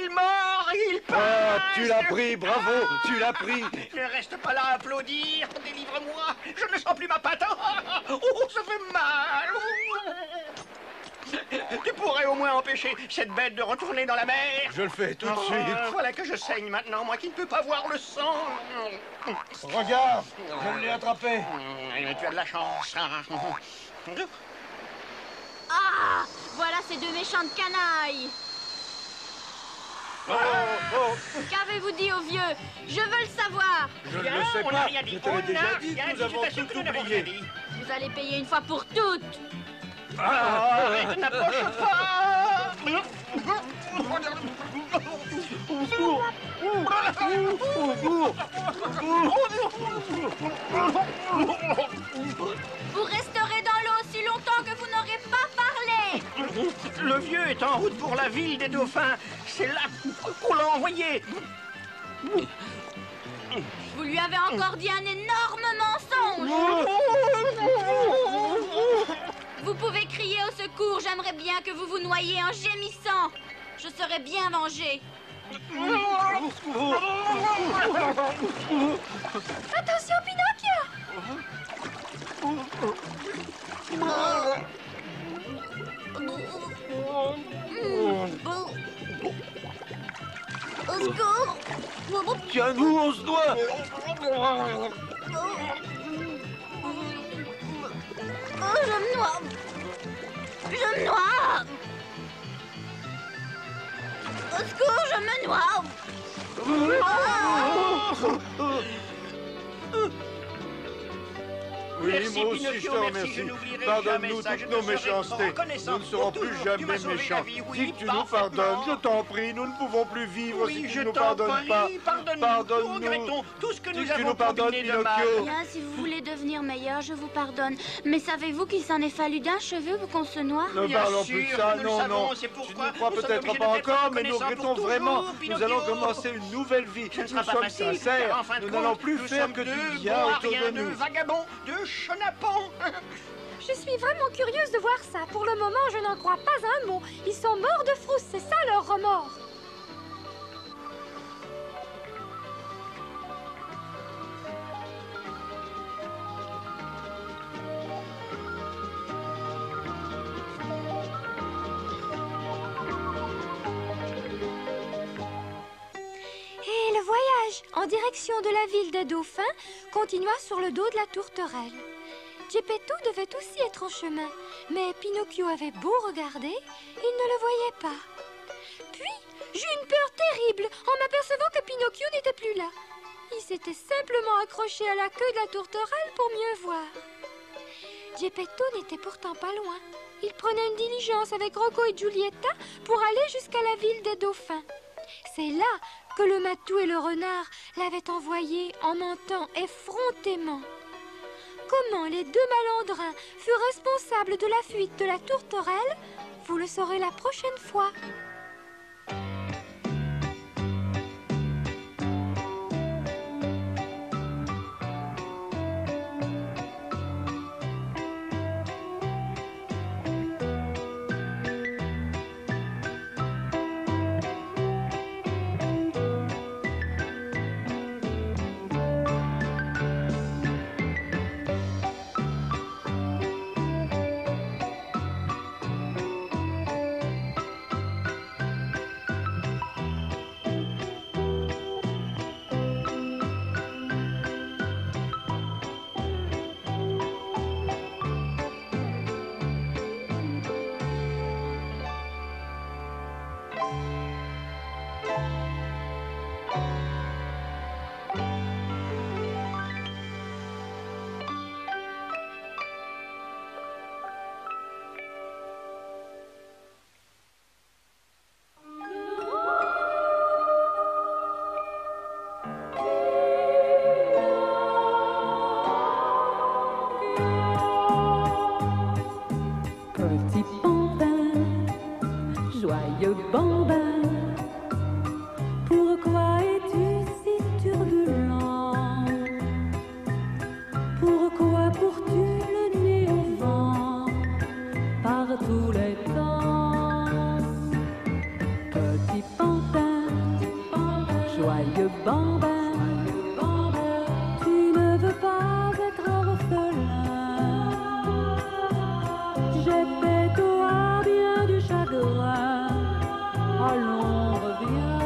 Speaker 2: Il mord, il passe.
Speaker 4: Ah, tu l'as pris, bravo, tu l'as pris.
Speaker 2: Ne reste pas là à applaudir, délivre-moi. Je ne sens plus ma patte. Oh, ça fait mal. Tu pourrais au moins empêcher cette bête de retourner dans la mer.
Speaker 4: Je le fais tout de suite.
Speaker 2: Voilà que je saigne maintenant, moi qui ne peux pas voir le sang.
Speaker 4: Regarde, je l'ai attrapé.
Speaker 2: Tu as de la chance.
Speaker 3: Ah, voilà ces deux méchantes canailles. Qu'avez-vous dit au vieux? Je veux le savoir.
Speaker 4: Je ne le sais pas. Je te l'ai déjà dit, nous avons tout oublié.
Speaker 3: Vous allez payer une fois pour toutes.
Speaker 2: Arrête, n'approche pas.
Speaker 3: Vous resterez dans l'eau si longtemps que vous n'aurez pas parlé.
Speaker 2: Le vieux est en route pour la ville des dauphins. C'est là qu'on l'a envoyé.
Speaker 3: Vous lui avez encore dit un énorme mensonge. Vous pouvez crier au secours. J'aimerais bien que vous vous noyiez en gémissant. Je serais bien vengée.
Speaker 5: Attention, Pinocchio!
Speaker 3: Au secours!
Speaker 4: Tiens-nous, on se doit.
Speaker 3: Oh, je me noie. Je me noie. Au secours, je me noie.
Speaker 4: Oui,
Speaker 2: Merci,
Speaker 4: moi aussi,
Speaker 2: Pinocchio,
Speaker 4: je te
Speaker 2: merci,
Speaker 4: remercie.
Speaker 2: je n'oublierai
Speaker 4: Pardonne-nous
Speaker 2: jamais ça,
Speaker 4: toutes
Speaker 2: je
Speaker 4: nos
Speaker 2: te serai
Speaker 4: méchancetés.
Speaker 2: reconnaissant
Speaker 4: Nous ne serons
Speaker 2: pour
Speaker 4: plus
Speaker 2: tout. Tu
Speaker 4: jamais
Speaker 2: m'as sauvé la
Speaker 4: méchants.
Speaker 2: vie, oui,
Speaker 4: Si tu nous
Speaker 2: parfaitement.
Speaker 4: pardonnes, je t'en prie, nous ne pouvons plus vivre
Speaker 2: Oui,
Speaker 4: si tu
Speaker 2: je
Speaker 4: ne nous
Speaker 2: t'en
Speaker 4: pardonnes
Speaker 2: prie,
Speaker 4: pas.
Speaker 2: pardonne-nous.
Speaker 4: Pardonne-nous.
Speaker 2: Nous regrettons tout ce que
Speaker 4: Si
Speaker 2: nous
Speaker 4: tu
Speaker 2: avons
Speaker 4: nous pardonnes,
Speaker 2: combiné de mal.
Speaker 4: Pinocchio.
Speaker 3: Bien, si vous voulez devenir meilleur, je vous pardonne. Mais savez-vous qu'il s'en est fallu d'un cheveu pour qu'on se noie?
Speaker 4: Ne
Speaker 2: Bien
Speaker 4: parlons
Speaker 2: sûr
Speaker 4: plus de ça,
Speaker 2: que nous le
Speaker 4: non,
Speaker 2: savons,
Speaker 4: non.
Speaker 2: c'est
Speaker 4: Tu
Speaker 2: pourquoi
Speaker 4: ne crois
Speaker 2: nous sommes
Speaker 4: peut-être
Speaker 2: obligés
Speaker 4: pas
Speaker 2: d'être
Speaker 4: encore, mais nous
Speaker 2: reconnaissants
Speaker 4: regrettons
Speaker 2: pour
Speaker 4: vraiment.
Speaker 2: toujours,
Speaker 4: Nous allons
Speaker 2: Pinocchio.
Speaker 4: commencer une nouvelle vie.
Speaker 2: Ce ne
Speaker 4: Nous
Speaker 2: sera pas
Speaker 4: sommes
Speaker 2: facile, car
Speaker 4: sincères.
Speaker 2: en fin de
Speaker 4: Nous
Speaker 2: compte,
Speaker 4: n'allons plus
Speaker 2: nous
Speaker 4: faire
Speaker 2: sommes
Speaker 4: que
Speaker 2: deux
Speaker 4: du bien
Speaker 2: bons à
Speaker 4: autour
Speaker 2: rien,
Speaker 4: de
Speaker 2: deux
Speaker 4: nous.
Speaker 2: vagabonds, deux chenapans.
Speaker 5: Je suis vraiment curieuse de voir ça. Pour le moment, je n'en crois pas un mot. Ils sont morts de frousse, c'est ça leur remords. direction de la ville des dauphins continua sur le dos de la tourterelle. Geppetto devait aussi être en chemin, mais Pinocchio avait beau regarder, il ne le voyait pas. Puis, j'eus une peur terrible en m'apercevant que Pinocchio n'était plus là. Il s'était simplement accroché à la queue de la tourterelle pour mieux voir. Geppetto n'était pourtant pas loin. Il prenait une diligence avec Rocco et Giulietta pour aller jusqu'à la ville des dauphins. C'est là que le matou et le renard l'avaient envoyé en mentant effrontément. Comment les deux malandrins furent responsables de la fuite de la tourterelle, vous le saurez la prochaine fois.
Speaker 1: Petit bambin, joyeux bambin, pourquoi es-tu si turbulent? Pourquoi cours-tu le nez au vent par tous les temps? Petit bambin, joyeux bambin, tu ne veux pas être orphelin. Geppetto a bien du chagrin, allons reviens.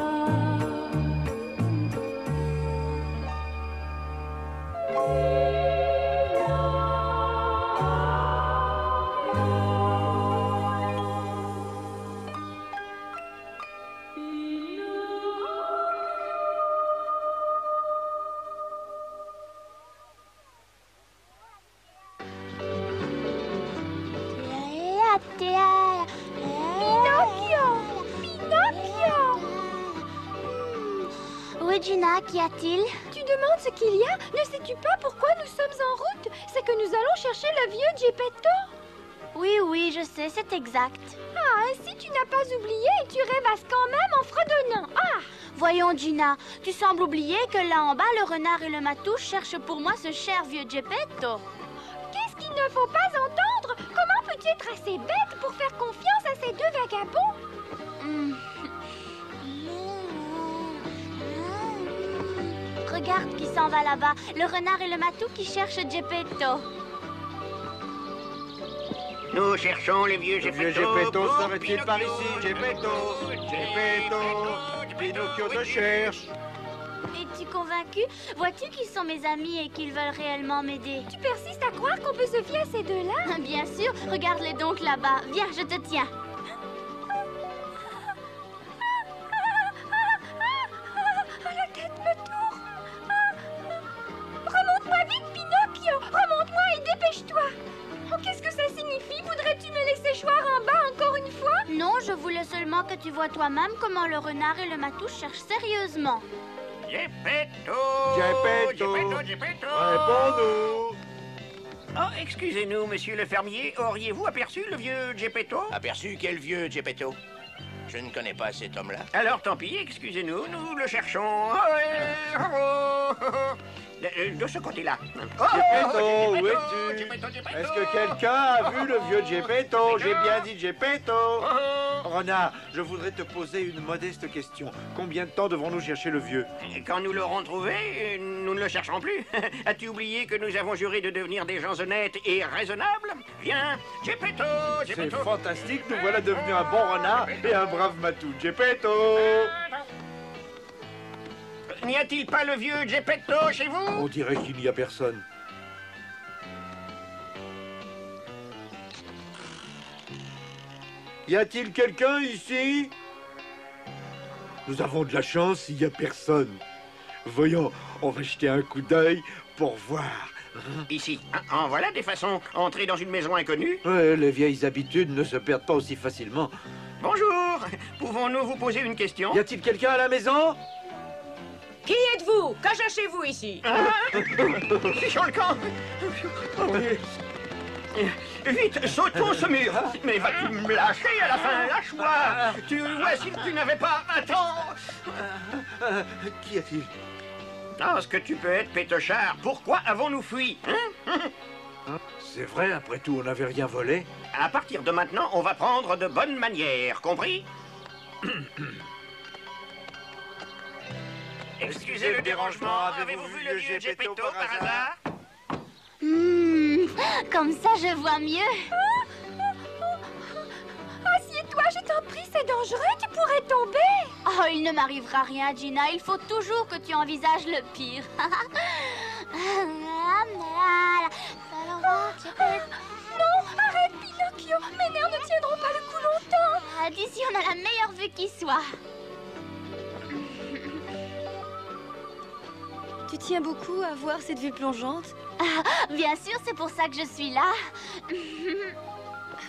Speaker 3: Oui, Gina, qu'y a-t-il?
Speaker 5: Tu demandes ce qu'il y a? Ne sais-tu pas pourquoi nous sommes en route? C'est que nous allons chercher le vieux Geppetto.
Speaker 3: Oui, oui, je sais, c'est exact.
Speaker 5: Ah, si tu n'as pas oublié, tu rêvasses quand même en fredonnant. Ah!
Speaker 3: Voyons, Gina, tu sembles oublier que là en bas, le renard et le matou cherchent pour moi ce cher vieux Geppetto.
Speaker 5: Qu'est-ce qu'il ne faut pas entendre? Comment peux-tu être assez bête pour faire confiance à ces deux vagabonds?
Speaker 3: Regarde qui s'en va là-bas, le renard et le matou qui cherchent Geppetto.
Speaker 2: Nous cherchons les vieux Geppetto.
Speaker 4: Le vieux Geppetto serait-il par ici? Geppetto, Geppetto, Pinocchio te cherche.
Speaker 3: Es-tu convaincu? Vois-tu qu'ils sont mes amis et qu'ils veulent réellement m'aider?
Speaker 5: Tu persistes à croire qu'on peut se fier à ces deux-là?
Speaker 3: Bien sûr, regarde-les donc là-bas. Viens, je te tiens.
Speaker 5: La tête me tourne. Remonte-moi vite, Pinocchio. Remonte-moi et dépêche-toi. Oh, qu'est-ce que ça signifie? Voudrais-tu me laisser choir en bas encore une fois?
Speaker 3: Non, je voulais seulement que tu vois toi-même comment le renard et le matou cherchent sérieusement.
Speaker 2: Geppetto!
Speaker 4: Geppetto!
Speaker 2: Geppetto!
Speaker 4: Réponds-nous!
Speaker 2: Oh, excusez-nous, monsieur le fermier, auriez-vous aperçu le vieux Geppetto?
Speaker 9: Aperçu quel vieux Geppetto? Je ne connais pas cet homme-là.
Speaker 2: Alors tant pis, excusez-nous, nous le cherchons. De ce côté-là.
Speaker 4: Geppetto, où es-tu? Est-ce que quelqu'un a vu le vieux Geppetto? J'ai bien dit Geppetto. Renard, je voudrais te poser une modeste question. Combien de temps devrons-nous chercher le vieux?
Speaker 2: Quand nous l'aurons trouvé, nous ne le chercherons plus. As-tu oublié que nous avons juré de devenir des gens honnêtes et raisonnables? Viens, Geppetto, Geppetto.
Speaker 4: C'est fantastique, nous voilà devenus un bon renard et un brave matou. Geppetto!
Speaker 2: N'y a-t-il pas le vieux Geppetto chez vous?
Speaker 4: On dirait qu'il n'y a personne. Y a-t-il quelqu'un ici? Nous avons de la chance, il n'y a personne. Voyons, on va jeter un coup d'œil pour voir.
Speaker 2: Ici. En voilà des façons. Entrer dans une maison inconnue.
Speaker 4: Ouais, les vieilles habitudes ne se perdent pas aussi facilement.
Speaker 2: Bonjour. Pouvons-nous vous poser une question?
Speaker 4: Y a-t-il quelqu'un à la maison?
Speaker 15: Qui êtes-vous? Que cherchez-vous ici?
Speaker 2: Fichons le camp. Vite, sautons ce mur. Mais vas-tu me lâcher à la fin? Lâche-moi. Tu vois si tu n'avais pas... Attends.
Speaker 4: Qu'y a-t-il?
Speaker 2: Ah, ce que tu peux être, Pétochard. Pourquoi avons-nous fui, hein?
Speaker 4: C'est vrai, après tout, on n'avait rien volé.
Speaker 2: À partir de maintenant, on va prendre de bonnes manières, compris? Excusez le dérangement, avez-vous vu le vieux Geppetto par hasard?
Speaker 3: Comme ça, je vois mieux.
Speaker 5: Assieds-toi, je t'en prie, c'est dangereux, tu pourrais tomber.
Speaker 3: Oh, il ne m'arrivera rien, Gina. Il faut toujours que tu envisages le pire.
Speaker 5: Non, arrête, Pinocchio. Mes nerfs ne tiendront pas le coup longtemps.
Speaker 3: D'ici, on a la meilleure vue qui soit.
Speaker 6: Tu tiens beaucoup à voir cette vue plongeante?
Speaker 3: Bien sûr, c'est pour ça que je suis là.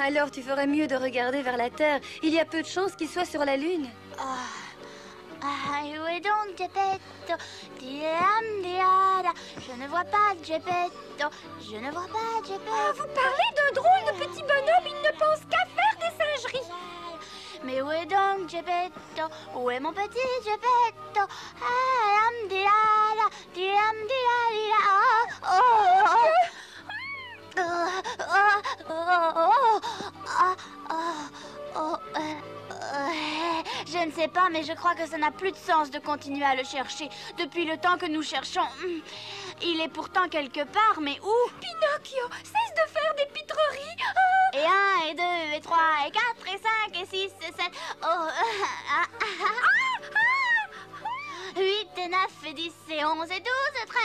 Speaker 6: Alors tu ferais mieux de regarder vers la Terre. Il y a peu de chances qu'il soit sur la Lune.
Speaker 3: Où est donc Geppetto? Je ne vois pas Geppetto. Je ne vois pas Geppetto.
Speaker 5: Vous parlez d'un drôle de petit bonhomme. Il ne pense qu'à faire des singeries.
Speaker 3: Mais où est donc Geppetto? Où est mon petit Geppetto? Je ne sais pas, mais je crois que ça n'a plus de sens de continuer à le chercher. Depuis le temps que nous cherchons, il est pourtant quelque part, mais où?
Speaker 5: Pinocchio, cesse de faire des pitreries.
Speaker 3: Et 1, et 2, et 3, et 4, et 5, et 6, et 7... 8, et 9, et 10, et 11, et 12, et 13...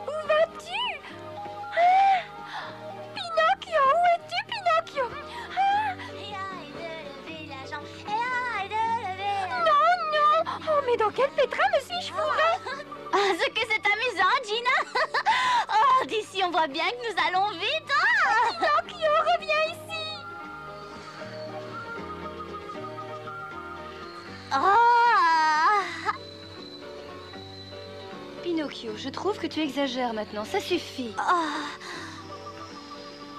Speaker 5: Où vas-tu? Pinocchio, où es-tu, Pinocchio?
Speaker 3: Et 1, et 2, lever la jambe, et 1, et 2, lever la...
Speaker 5: Non, non. Oh, mais dans quel pétrin me suis-je fourrée?
Speaker 3: Ce que c'est amusant, Gina. Oh, d'ici, on voit bien que nous allons vite.
Speaker 5: Pinocchio, reviens ici.
Speaker 6: Pinocchio, je trouve que tu exagères maintenant. Ça suffit.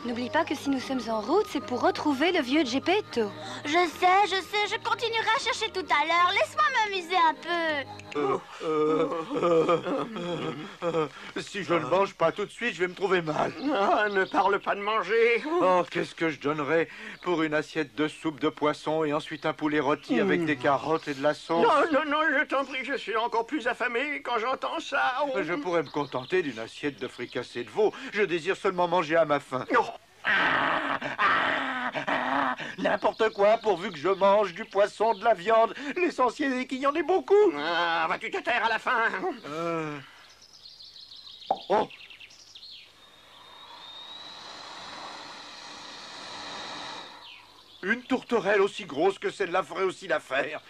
Speaker 6: N'oublie pas que si nous sommes en route, c'est pour retrouver le vieux Geppetto.
Speaker 3: Je sais, je continuerai à chercher tout à l'heure. Laisse-moi m'amuser un peu.
Speaker 4: Si je ne mange pas tout de suite, je vais me trouver mal.
Speaker 2: Ne parle pas de manger.
Speaker 4: Oh, qu'est-ce que je donnerais pour une assiette de soupe de poisson et ensuite un poulet rôti avec des carottes et de la sauce?
Speaker 2: Non, je t'en prie, je suis encore plus affamé quand j'entends ça.
Speaker 4: Je pourrais me contenter d'une assiette de fricassé de veau. Je désire seulement manger à ma faim. N'importe quoi, pourvu que je mange du poisson, de la viande. L'essentiel est qu'il y en ait beaucoup.
Speaker 2: Vas-tu te taire à la fin?
Speaker 4: Oh! Une tourterelle aussi grosse que celle-là ferait aussi l'affaire.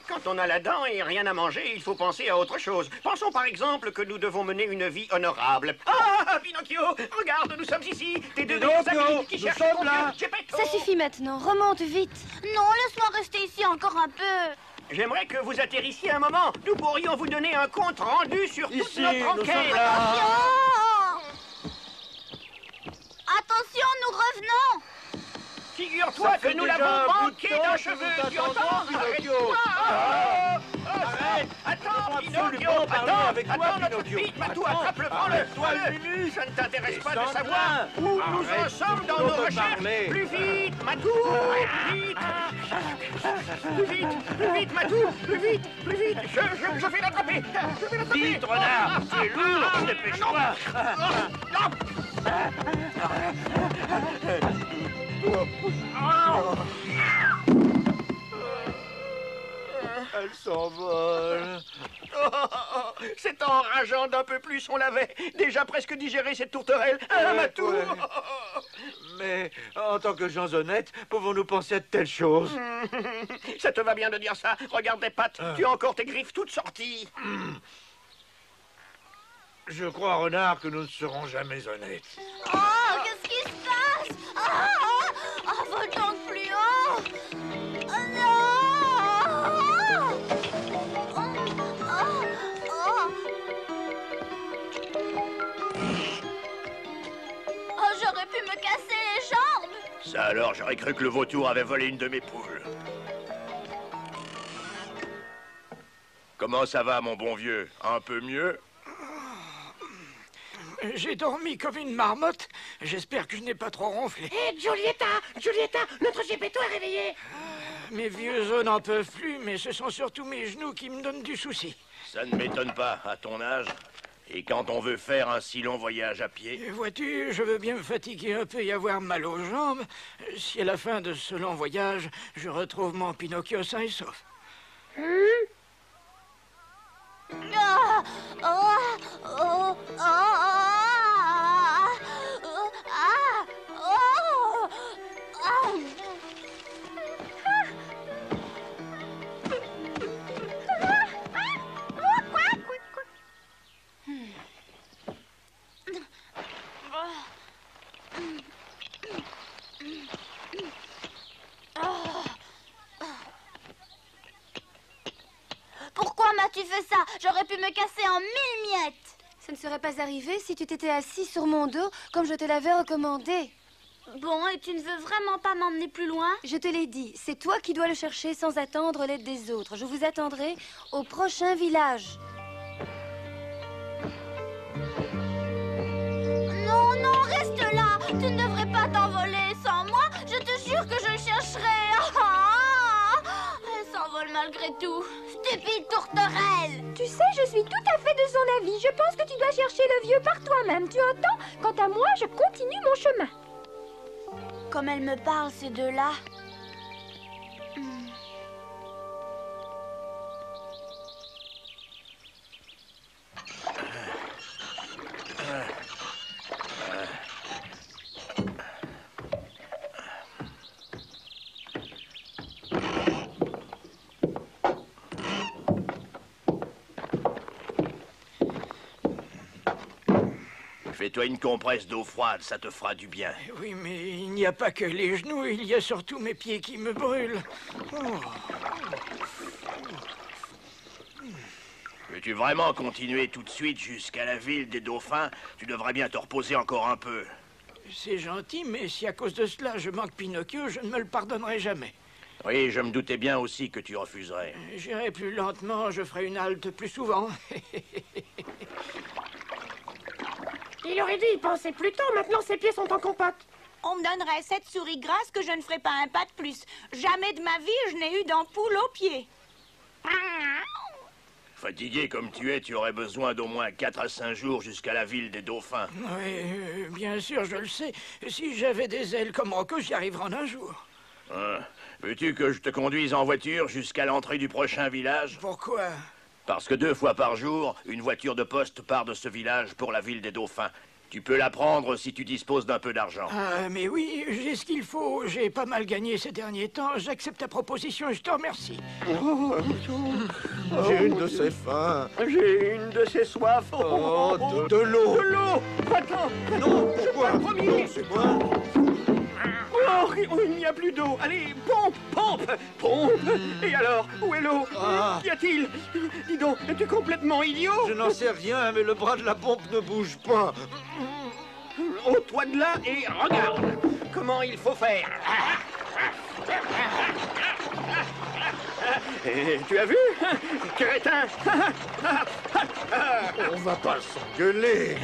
Speaker 2: Quand on a la dent et rien à manger, il faut penser à autre chose. Pensons par exemple que nous devons mener une vie honorable. Ah, Pinocchio, regarde, nous sommes ici. Tes deux meilleurs amis qui cherchent ton vieux Geppetto.
Speaker 6: Ça suffit maintenant, remonte vite.
Speaker 3: Non, laisse-moi rester ici encore un peu.
Speaker 2: J'aimerais que vous atterrissiez un moment. Nous pourrions vous donner un compte rendu sur toute
Speaker 4: Ici,
Speaker 2: notre
Speaker 4: nous
Speaker 2: enquête.
Speaker 4: sommes là.
Speaker 3: Attention, nous revenons.
Speaker 2: Figure-toi que nous l'avons manqué d'un cheveu, tu entends? Arrête! Attends, Pinocchio! Attends, vite, Matou, attrape-le, prends-le! Ça ne t'intéresse pas de savoir où nous en sommes dans nos recherches? Plus vite, Matou! Plus vite, Matou! Plus vite! Je vais l'attraper!
Speaker 12: Vite, renard! C'est lourd! Dépêche-toi!
Speaker 4: elle s'envole.
Speaker 2: C'est enrageant d'un peu plus, on l'avait déjà presque digéré cette tourterelle. Ah, Matou!
Speaker 4: Ouais. Mais en tant que gens honnêtes, pouvons-nous penser à de telles choses?
Speaker 2: Ça te va bien de dire ça? Regarde tes pattes, tu as encore tes griffes toutes sorties.
Speaker 4: Je crois, Renard, que nous ne serons jamais honnêtes.
Speaker 3: Oh, qu'est-ce qui se passe? Vole donc plus haut! Oh non! J'aurais pu me casser les jambes!
Speaker 12: Ça alors, j'aurais cru que le vautour avait volé une de mes poules. Comment ça va, mon bon vieux? Un peu mieux?
Speaker 13: J'ai dormi comme une marmotte. J'espère que je n'ai pas trop ronflé.
Speaker 14: Hé, Giulietta, notre Gepetto est réveillé.
Speaker 13: Mes vieux os n'en peuvent plus, mais ce sont surtout mes genoux qui me donnent du souci.
Speaker 12: Ça ne m'étonne pas, à ton âge. Et quand on veut faire un si long voyage à pied?
Speaker 13: Vois-tu, je veux bien me fatiguer un peu et avoir mal aux jambes, si à la fin de ce long voyage, je retrouve mon Pinocchio sain et sauf.
Speaker 3: Pourquoi m'as-tu fait ça? J'aurais pu me casser en 1000 miettes.
Speaker 6: Ça ne serait pas arrivé si tu t'étais assis sur mon dos, comme je te l'avais recommandé.
Speaker 3: Bon, et tu ne veux vraiment pas m'emmener plus loin?
Speaker 6: Je te l'ai dit, c'est toi qui dois le chercher sans attendre l'aide des autres. Je vous attendrai au prochain village.
Speaker 3: Non, non, reste là. Tu ne devrais pas t'envoler sans moi. Je te jure que je le chercherai. Elle s'envole malgré tout. Stupide tourterelle.
Speaker 5: Tu sais, je suis tout à fait de son avis. Je pense que tu dois chercher le vieux par toi-même, tu entends? Quant à moi, je continue mon chemin.
Speaker 3: Comme elles me parlent, ces deux-là.
Speaker 12: Fais-toi une compresse d'eau froide, ça te fera du bien.
Speaker 13: Oui, mais il n'y a pas que les genoux, il y a surtout mes pieds qui me brûlent.
Speaker 12: Veux-tu vraiment continuer tout de suite jusqu'à la ville des dauphins? Tu devrais bien te reposer encore un peu.
Speaker 13: C'est gentil, mais si à cause de cela je manque Pinocchio, je ne me le pardonnerai jamais.
Speaker 12: Oui, je me doutais bien aussi que tu refuserais.
Speaker 13: J'irai plus lentement, je ferai une halte plus souvent.
Speaker 14: Il aurait dû y penser plus tôt, maintenant ses pieds sont en compote.
Speaker 15: On me donnerait 7 souris grasses que je ne ferai pas un pas de plus. Jamais de ma vie, je n'ai eu d'ampoule aux pieds.
Speaker 12: Fatigué comme tu es, tu aurais besoin d'au moins 4 à 5 jours jusqu'à la ville des dauphins.
Speaker 13: Oui, bien sûr, je le sais. Si j'avais des ailes comme Rocco, j'y arriverais en un jour.
Speaker 12: Hein? Veux-tu que je te conduise en voiture jusqu'à l'entrée du prochain village?
Speaker 13: Pourquoi?
Speaker 12: Parce que 2 fois par jour, une voiture de poste part de ce village pour la ville des dauphins. Tu peux la prendre si tu disposes d'un peu d'argent.
Speaker 13: Ah, mais oui, j'ai ce qu'il faut. J'ai pas mal gagné ces derniers temps. J'accepte ta proposition et je te remercie.
Speaker 4: J'ai une de ces faim.
Speaker 2: J'ai une de ces soifs.
Speaker 4: De l'eau.
Speaker 2: De l'eau. Attends.
Speaker 4: Non,
Speaker 2: je
Speaker 4: pourquoi?
Speaker 2: te promis.
Speaker 4: Non, c'est moi.
Speaker 2: Oh, il n'y a plus d'eau. Allez, pompe, pompe, pompe. Et alors, où est l'eau? Qu'y a-t-il? Dis donc, es-tu complètement idiot?
Speaker 4: Je n'en sais rien, mais le bras de la pompe ne bouge pas.
Speaker 2: Ôte-toi de là et regarde comment il faut faire. Et tu as vu? Crétin.
Speaker 4: On va pas s'engueuler.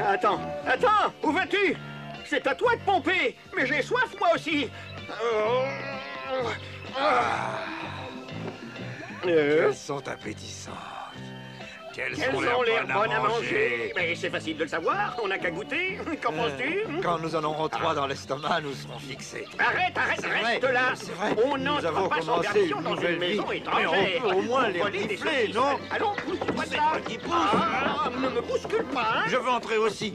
Speaker 2: Attends, où vas-tu? C'est à toi de pomper, mais j'ai soif moi aussi.
Speaker 4: Elles sont appétissantes. Quelles ont l'air bonnes à manger.
Speaker 2: Mais c'est facile de le savoir, on n'a qu'à goûter. Qu'en penses-tu?
Speaker 4: Quand nous en aurons 3 dans l'estomac, nous serons fixés.
Speaker 2: Arrête, reste là. On n'entre pas sans permission dans une maison étrangère.
Speaker 4: Mais on peut au moins les renifler, non?
Speaker 2: Allons, pousse-toi ça. Ne me bouscule pas, hein.
Speaker 4: Je veux entrer aussi.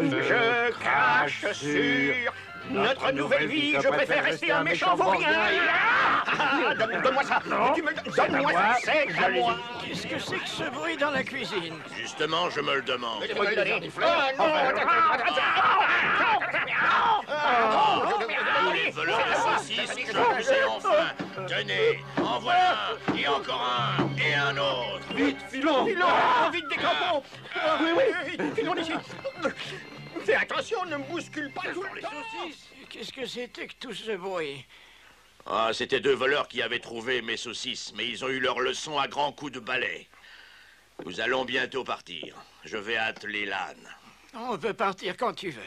Speaker 2: Je crache sur notre nouvelle vie. Je préfère rester un méchant vaurien. Donne-moi ça. Donne-moi ça, c'est à moi.
Speaker 13: Qu'est-ce que c'est que ce bruit dans la cuisine?
Speaker 12: Justement, je me le demande.
Speaker 2: Les
Speaker 12: voleurs de saucisses, je vous ai enfin. Tenez, en voilà un, et encore un, et un autre.
Speaker 2: Vite, filons. Vite des crampons. Oui, filons d'ici. Fais attention, ne me bouscule pas tout le temps.
Speaker 13: Qu'est-ce que c'était que tout ce bruit?
Speaker 12: Ah, c'était 2 voleurs qui avaient trouvé mes saucisses, mais ils ont eu leur leçon à grands coups de balai. Nous allons bientôt partir. Je vais atteler l'âne.
Speaker 13: On peut partir quand tu veux.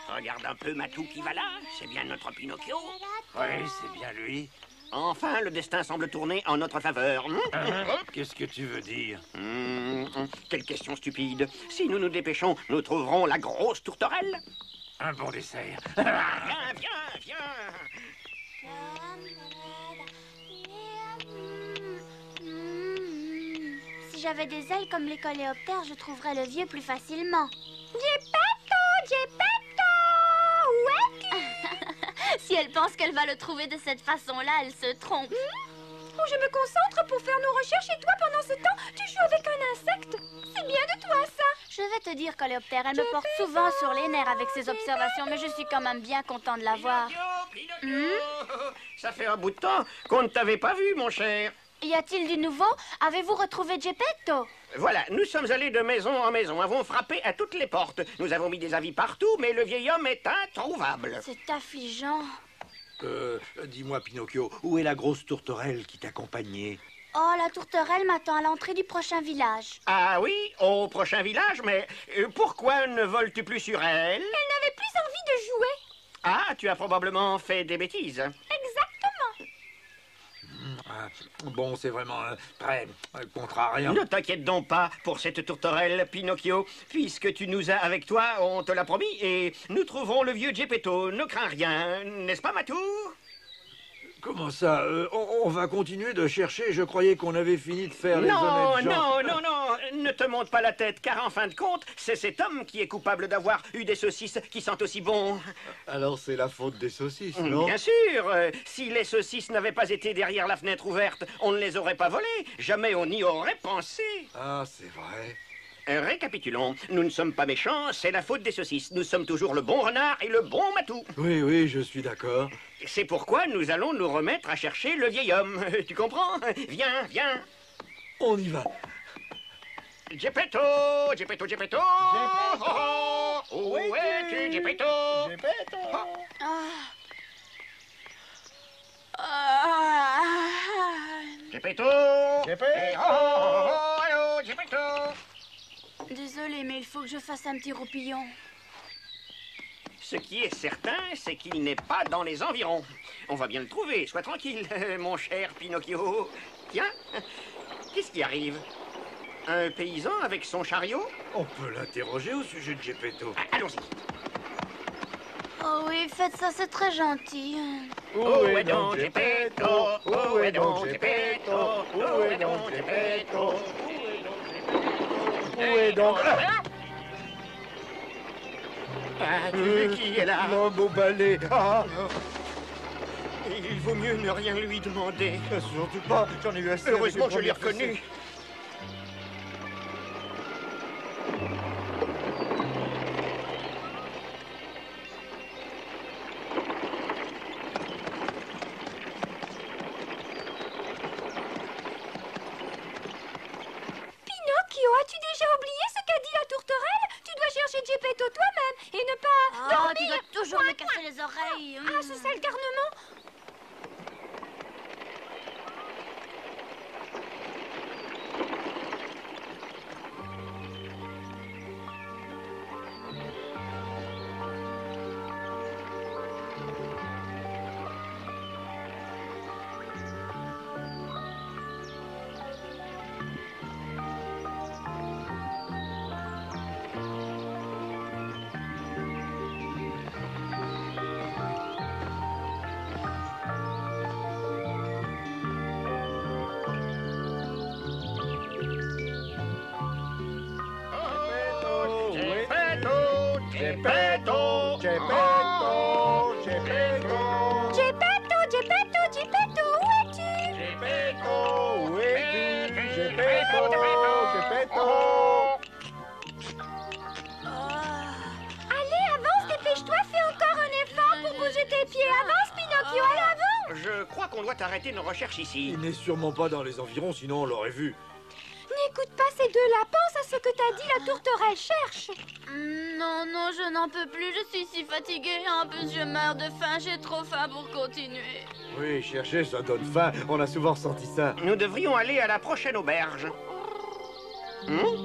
Speaker 2: Regarde un peu Matou qui va là, c'est bien notre Pinocchio.
Speaker 4: Oui, c'est bien lui.
Speaker 2: Enfin, le destin semble tourner en notre faveur.
Speaker 4: Qu'est-ce que tu veux dire?
Speaker 2: Quelle question stupide. Si nous nous dépêchons, nous trouverons la grosse tourterelle.
Speaker 4: Un bon dessert.
Speaker 2: Viens.
Speaker 3: Si j'avais des ailes comme les coléoptères, je trouverais le vieux plus facilement.
Speaker 5: Geppetto! Où es-tu?
Speaker 3: Si elle pense qu'elle va le trouver de cette façon-là, elle se trompe.
Speaker 5: Oh, je me concentre pour faire nos recherches et toi, pendant ce temps, tu joues avec un insecte. C'est bien de toi, ça.
Speaker 3: Je vais te dire, coléoptère, elle me porte souvent sur les nerfs avec ses observations, mais je suis quand même bien content de la voir.
Speaker 2: Ça fait un bout de temps qu'on ne t'avait pas vu, mon cher.
Speaker 3: Y a-t-il du nouveau? Avez-vous retrouvé Geppetto?
Speaker 2: Voilà, nous sommes allés de maison en maison, avons frappé à toutes les portes. Nous avons mis des avis partout, mais le vieil homme est introuvable.
Speaker 3: C'est affligeant.
Speaker 4: Dis-moi, Pinocchio, où est la grosse tourterelle qui t'accompagnait?
Speaker 3: Oh, la tourterelle m'attend à l'entrée du prochain village.
Speaker 2: Ah oui, au prochain village, mais pourquoi ne voles-tu plus sur elle?
Speaker 5: Elle n'avait plus envie de jouer.
Speaker 2: Ah, tu as probablement fait des bêtises.
Speaker 5: Exactement.
Speaker 4: Bon, c'est vraiment très contrariant.
Speaker 2: Ne t'inquiète donc pas pour cette tourterelle, Pinocchio. Puisque tu nous as avec toi, on te l'a promis, et nous trouverons le vieux Geppetto. Ne crains rien, n'est-ce pas, Matou?
Speaker 4: Comment ça? On va continuer de chercher. Je croyais qu'on avait fini de faire les honnêtes gens.
Speaker 2: Non, ne te monte pas la tête, car en fin de compte, c'est cet homme qui est coupable d'avoir eu des saucisses qui sentent aussi bon.
Speaker 4: Alors c'est la faute des saucisses, non?
Speaker 2: Bien sûr. Si les saucisses n'avaient pas été derrière la fenêtre ouverte, on ne les aurait pas volées. Jamais on n'y aurait pensé.
Speaker 4: Ah, c'est vrai.
Speaker 2: Récapitulons. Nous ne sommes pas méchants, c'est la faute des saucisses. Nous sommes toujours le bon renard et le bon Matou.
Speaker 4: Oui, je suis d'accord.
Speaker 2: C'est pourquoi nous allons nous remettre à chercher le vieil homme. Tu comprends? Viens.
Speaker 4: On y va.
Speaker 2: Geppetto! Où es-tu, Geppetto? Geppetto! Geppetto!
Speaker 3: Désolée, mais il faut que je fasse un petit roupillon.
Speaker 2: Ce qui est certain, c'est qu'il n'est pas dans les environs. On va bien le trouver, sois tranquille, mon cher Pinocchio. Tiens, qu'est-ce qui arrive? Un paysan avec son chariot?
Speaker 4: On peut l'interroger au sujet de Geppetto.
Speaker 2: Allons-y.
Speaker 3: Oh oui, faites ça, c'est très gentil.
Speaker 2: Où est donc Geppetto? Où est donc Geppetto? Où est donc Geppetto?
Speaker 4: Où est donc...
Speaker 2: Ah, tu veux qui est là?
Speaker 4: Mon beau balai.
Speaker 2: Il vaut mieux ne rien lui demander.
Speaker 4: Surtout pas, j'en ai eu assez.
Speaker 2: Heureusement que je l'ai reconnu.
Speaker 5: et ne pas dormir.
Speaker 3: Tu dois toujours me casser les oreilles.
Speaker 5: Ah, c'est ça le garnement.
Speaker 4: Geppetto, Geppetto, Geppetto.
Speaker 5: Geppetto, Geppetto, Geppetto, où es-tu?
Speaker 4: Geppetto, où es-tu? Geppetto, Geppetto.
Speaker 5: Allez, avance, dépêche-toi, fais encore un effort pour bouger tes pieds. Avance, Pinocchio, à l'avant.
Speaker 2: Je crois qu'on doit arrêter nos recherches ici.
Speaker 4: Il n'est sûrement pas dans les environs, sinon on l'aurait vu.
Speaker 5: N'écoute pas ces deux-là, pense à ce que t'a dit la tourterelle, cherche.
Speaker 3: Non, non, je n'en peux plus, je suis si fatiguée. En plus, je meurs de faim, j'ai trop faim pour continuer.
Speaker 4: Oui, chercher, ça donne faim. On a souvent ressenti ça.
Speaker 2: Nous devrions aller à la prochaine auberge.
Speaker 3: Oh,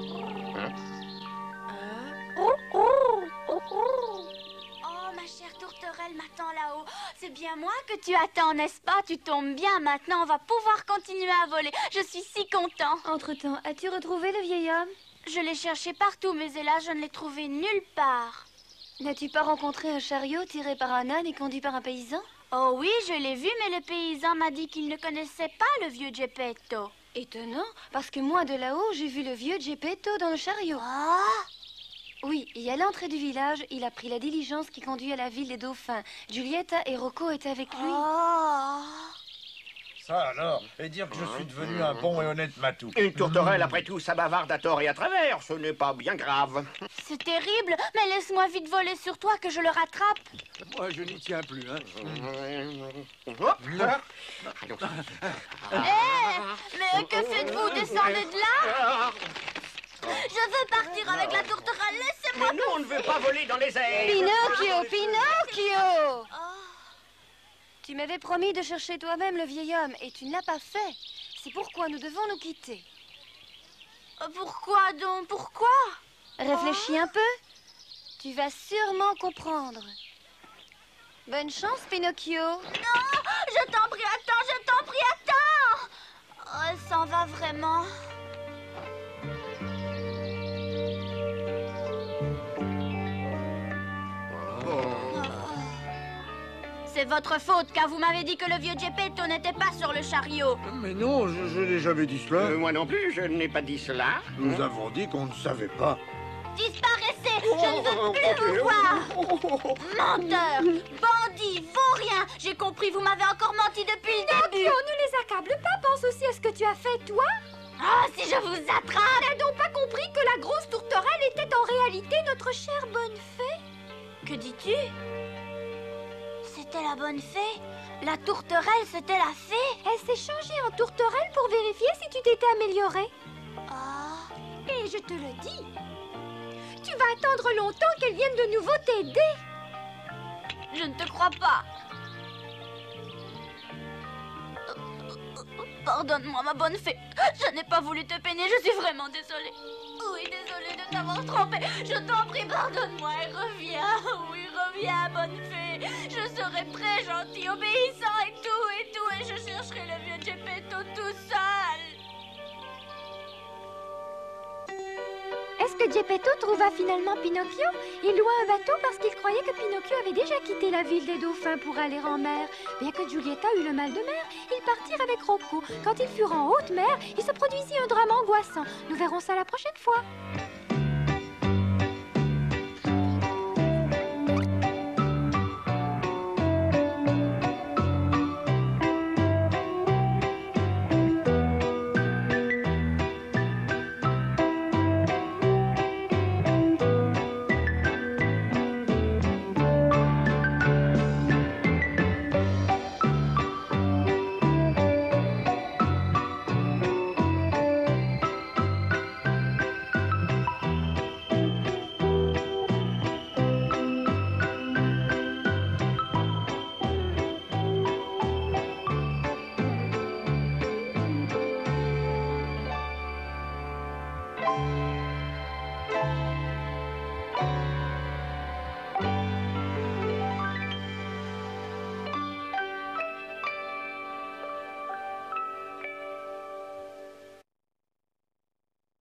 Speaker 3: ma chère tourterelle m'attend là-haut. C'est bien moi que tu attends, n'est-ce pas? Tu tombes bien maintenant, on va pouvoir continuer à voler. Je suis si content.
Speaker 6: Entre-temps, as-tu retrouvé le vieil homme?
Speaker 3: Je l'ai cherché partout, mais hélas, je ne l'ai trouvé nulle part.
Speaker 6: N'as-tu pas rencontré un chariot tiré par un âne et conduit par un paysan?
Speaker 3: Oh oui, je l'ai vu, mais le paysan m'a dit qu'il ne connaissait pas le vieux Geppetto.
Speaker 6: Étonnant, parce que moi, de là-haut, j'ai vu le vieux Geppetto dans le chariot. Oui, et à l'entrée du village, il a pris la diligence qui conduit à la ville des dauphins. Giulietta et Rocco étaient avec lui.
Speaker 16: Ça alors, et dire que je suis devenu un bon et honnête matou.
Speaker 2: Une tourterelle, après tout, ça bavarde à tort et à travers. Ce n'est pas bien grave.
Speaker 3: C'est terrible, mais laisse-moi vite voler sur toi que je le rattrape.
Speaker 4: Moi, je n'y tiens plus, hein.
Speaker 3: Mais que faites-vous? Descendez de là. Je veux partir avec la tourterelle, laissez-moi.
Speaker 2: Mais nous, on ne veut pas voler dans les airs.
Speaker 6: Pinocchio, Pinocchio! Tu m'avais promis de chercher toi-même le vieil homme et tu ne l'as pas fait. C'est pourquoi nous devons nous quitter.
Speaker 3: Pourquoi donc? Pourquoi?
Speaker 6: Réfléchis un peu. Tu vas sûrement comprendre. Bonne chance, Pinocchio.
Speaker 3: Non, je t'en prie, attends, je t'en prie, attends. Oh, elle s'en va vraiment. C'est votre faute, car vous m'avez dit que le vieux Geppetto n'était pas sur le chariot.
Speaker 4: Mais non, je n'ai jamais dit cela.
Speaker 2: Moi non plus, je n'ai pas dit cela.
Speaker 4: Nous avons dit qu'on ne savait pas.
Speaker 3: Disparaissez, je ne veux plus vous voir. Menteur, bandit, vaurien. J'ai compris, vous m'avez encore menti depuis le début.
Speaker 5: Pinocchio, ne les accable pas, pense aussi à ce que tu as fait, toi.
Speaker 3: Ah, si je vous attrape.
Speaker 5: N'as donc pas compris que la grosse tourterelle était en réalité notre chère bonne fée?
Speaker 3: Que dis-tu? C'était la bonne fée? La tourterelle, c'était la fée?
Speaker 5: Elle s'est changée en tourterelle pour vérifier si tu t'étais améliorée. Et je te le dis, tu vas attendre longtemps qu'elle vienne de nouveau t'aider.
Speaker 3: Je ne te crois pas. Pardonne-moi, ma bonne fée. Je n'ai pas voulu te peiner, je suis vraiment désolée. Oui, désolée de t'avoir trompée. Je t'en prie, pardonne-moi et reviens. Oui, reviens, bonne fée. Je serai très gentille, obéissant et je chercherai le vieux Geppetto tout seul.
Speaker 5: Est-ce que Geppetto trouva finalement Pinocchio? Il loua un bateau parce qu'il croyait que Pinocchio avait déjà quitté la ville des dauphins pour aller en mer. Bien que Giulietta eut le mal de mer, ils partirent avec Rocco. Quand ils furent en haute mer, il se produisit un drame angoissant. Nous verrons ça la prochaine fois.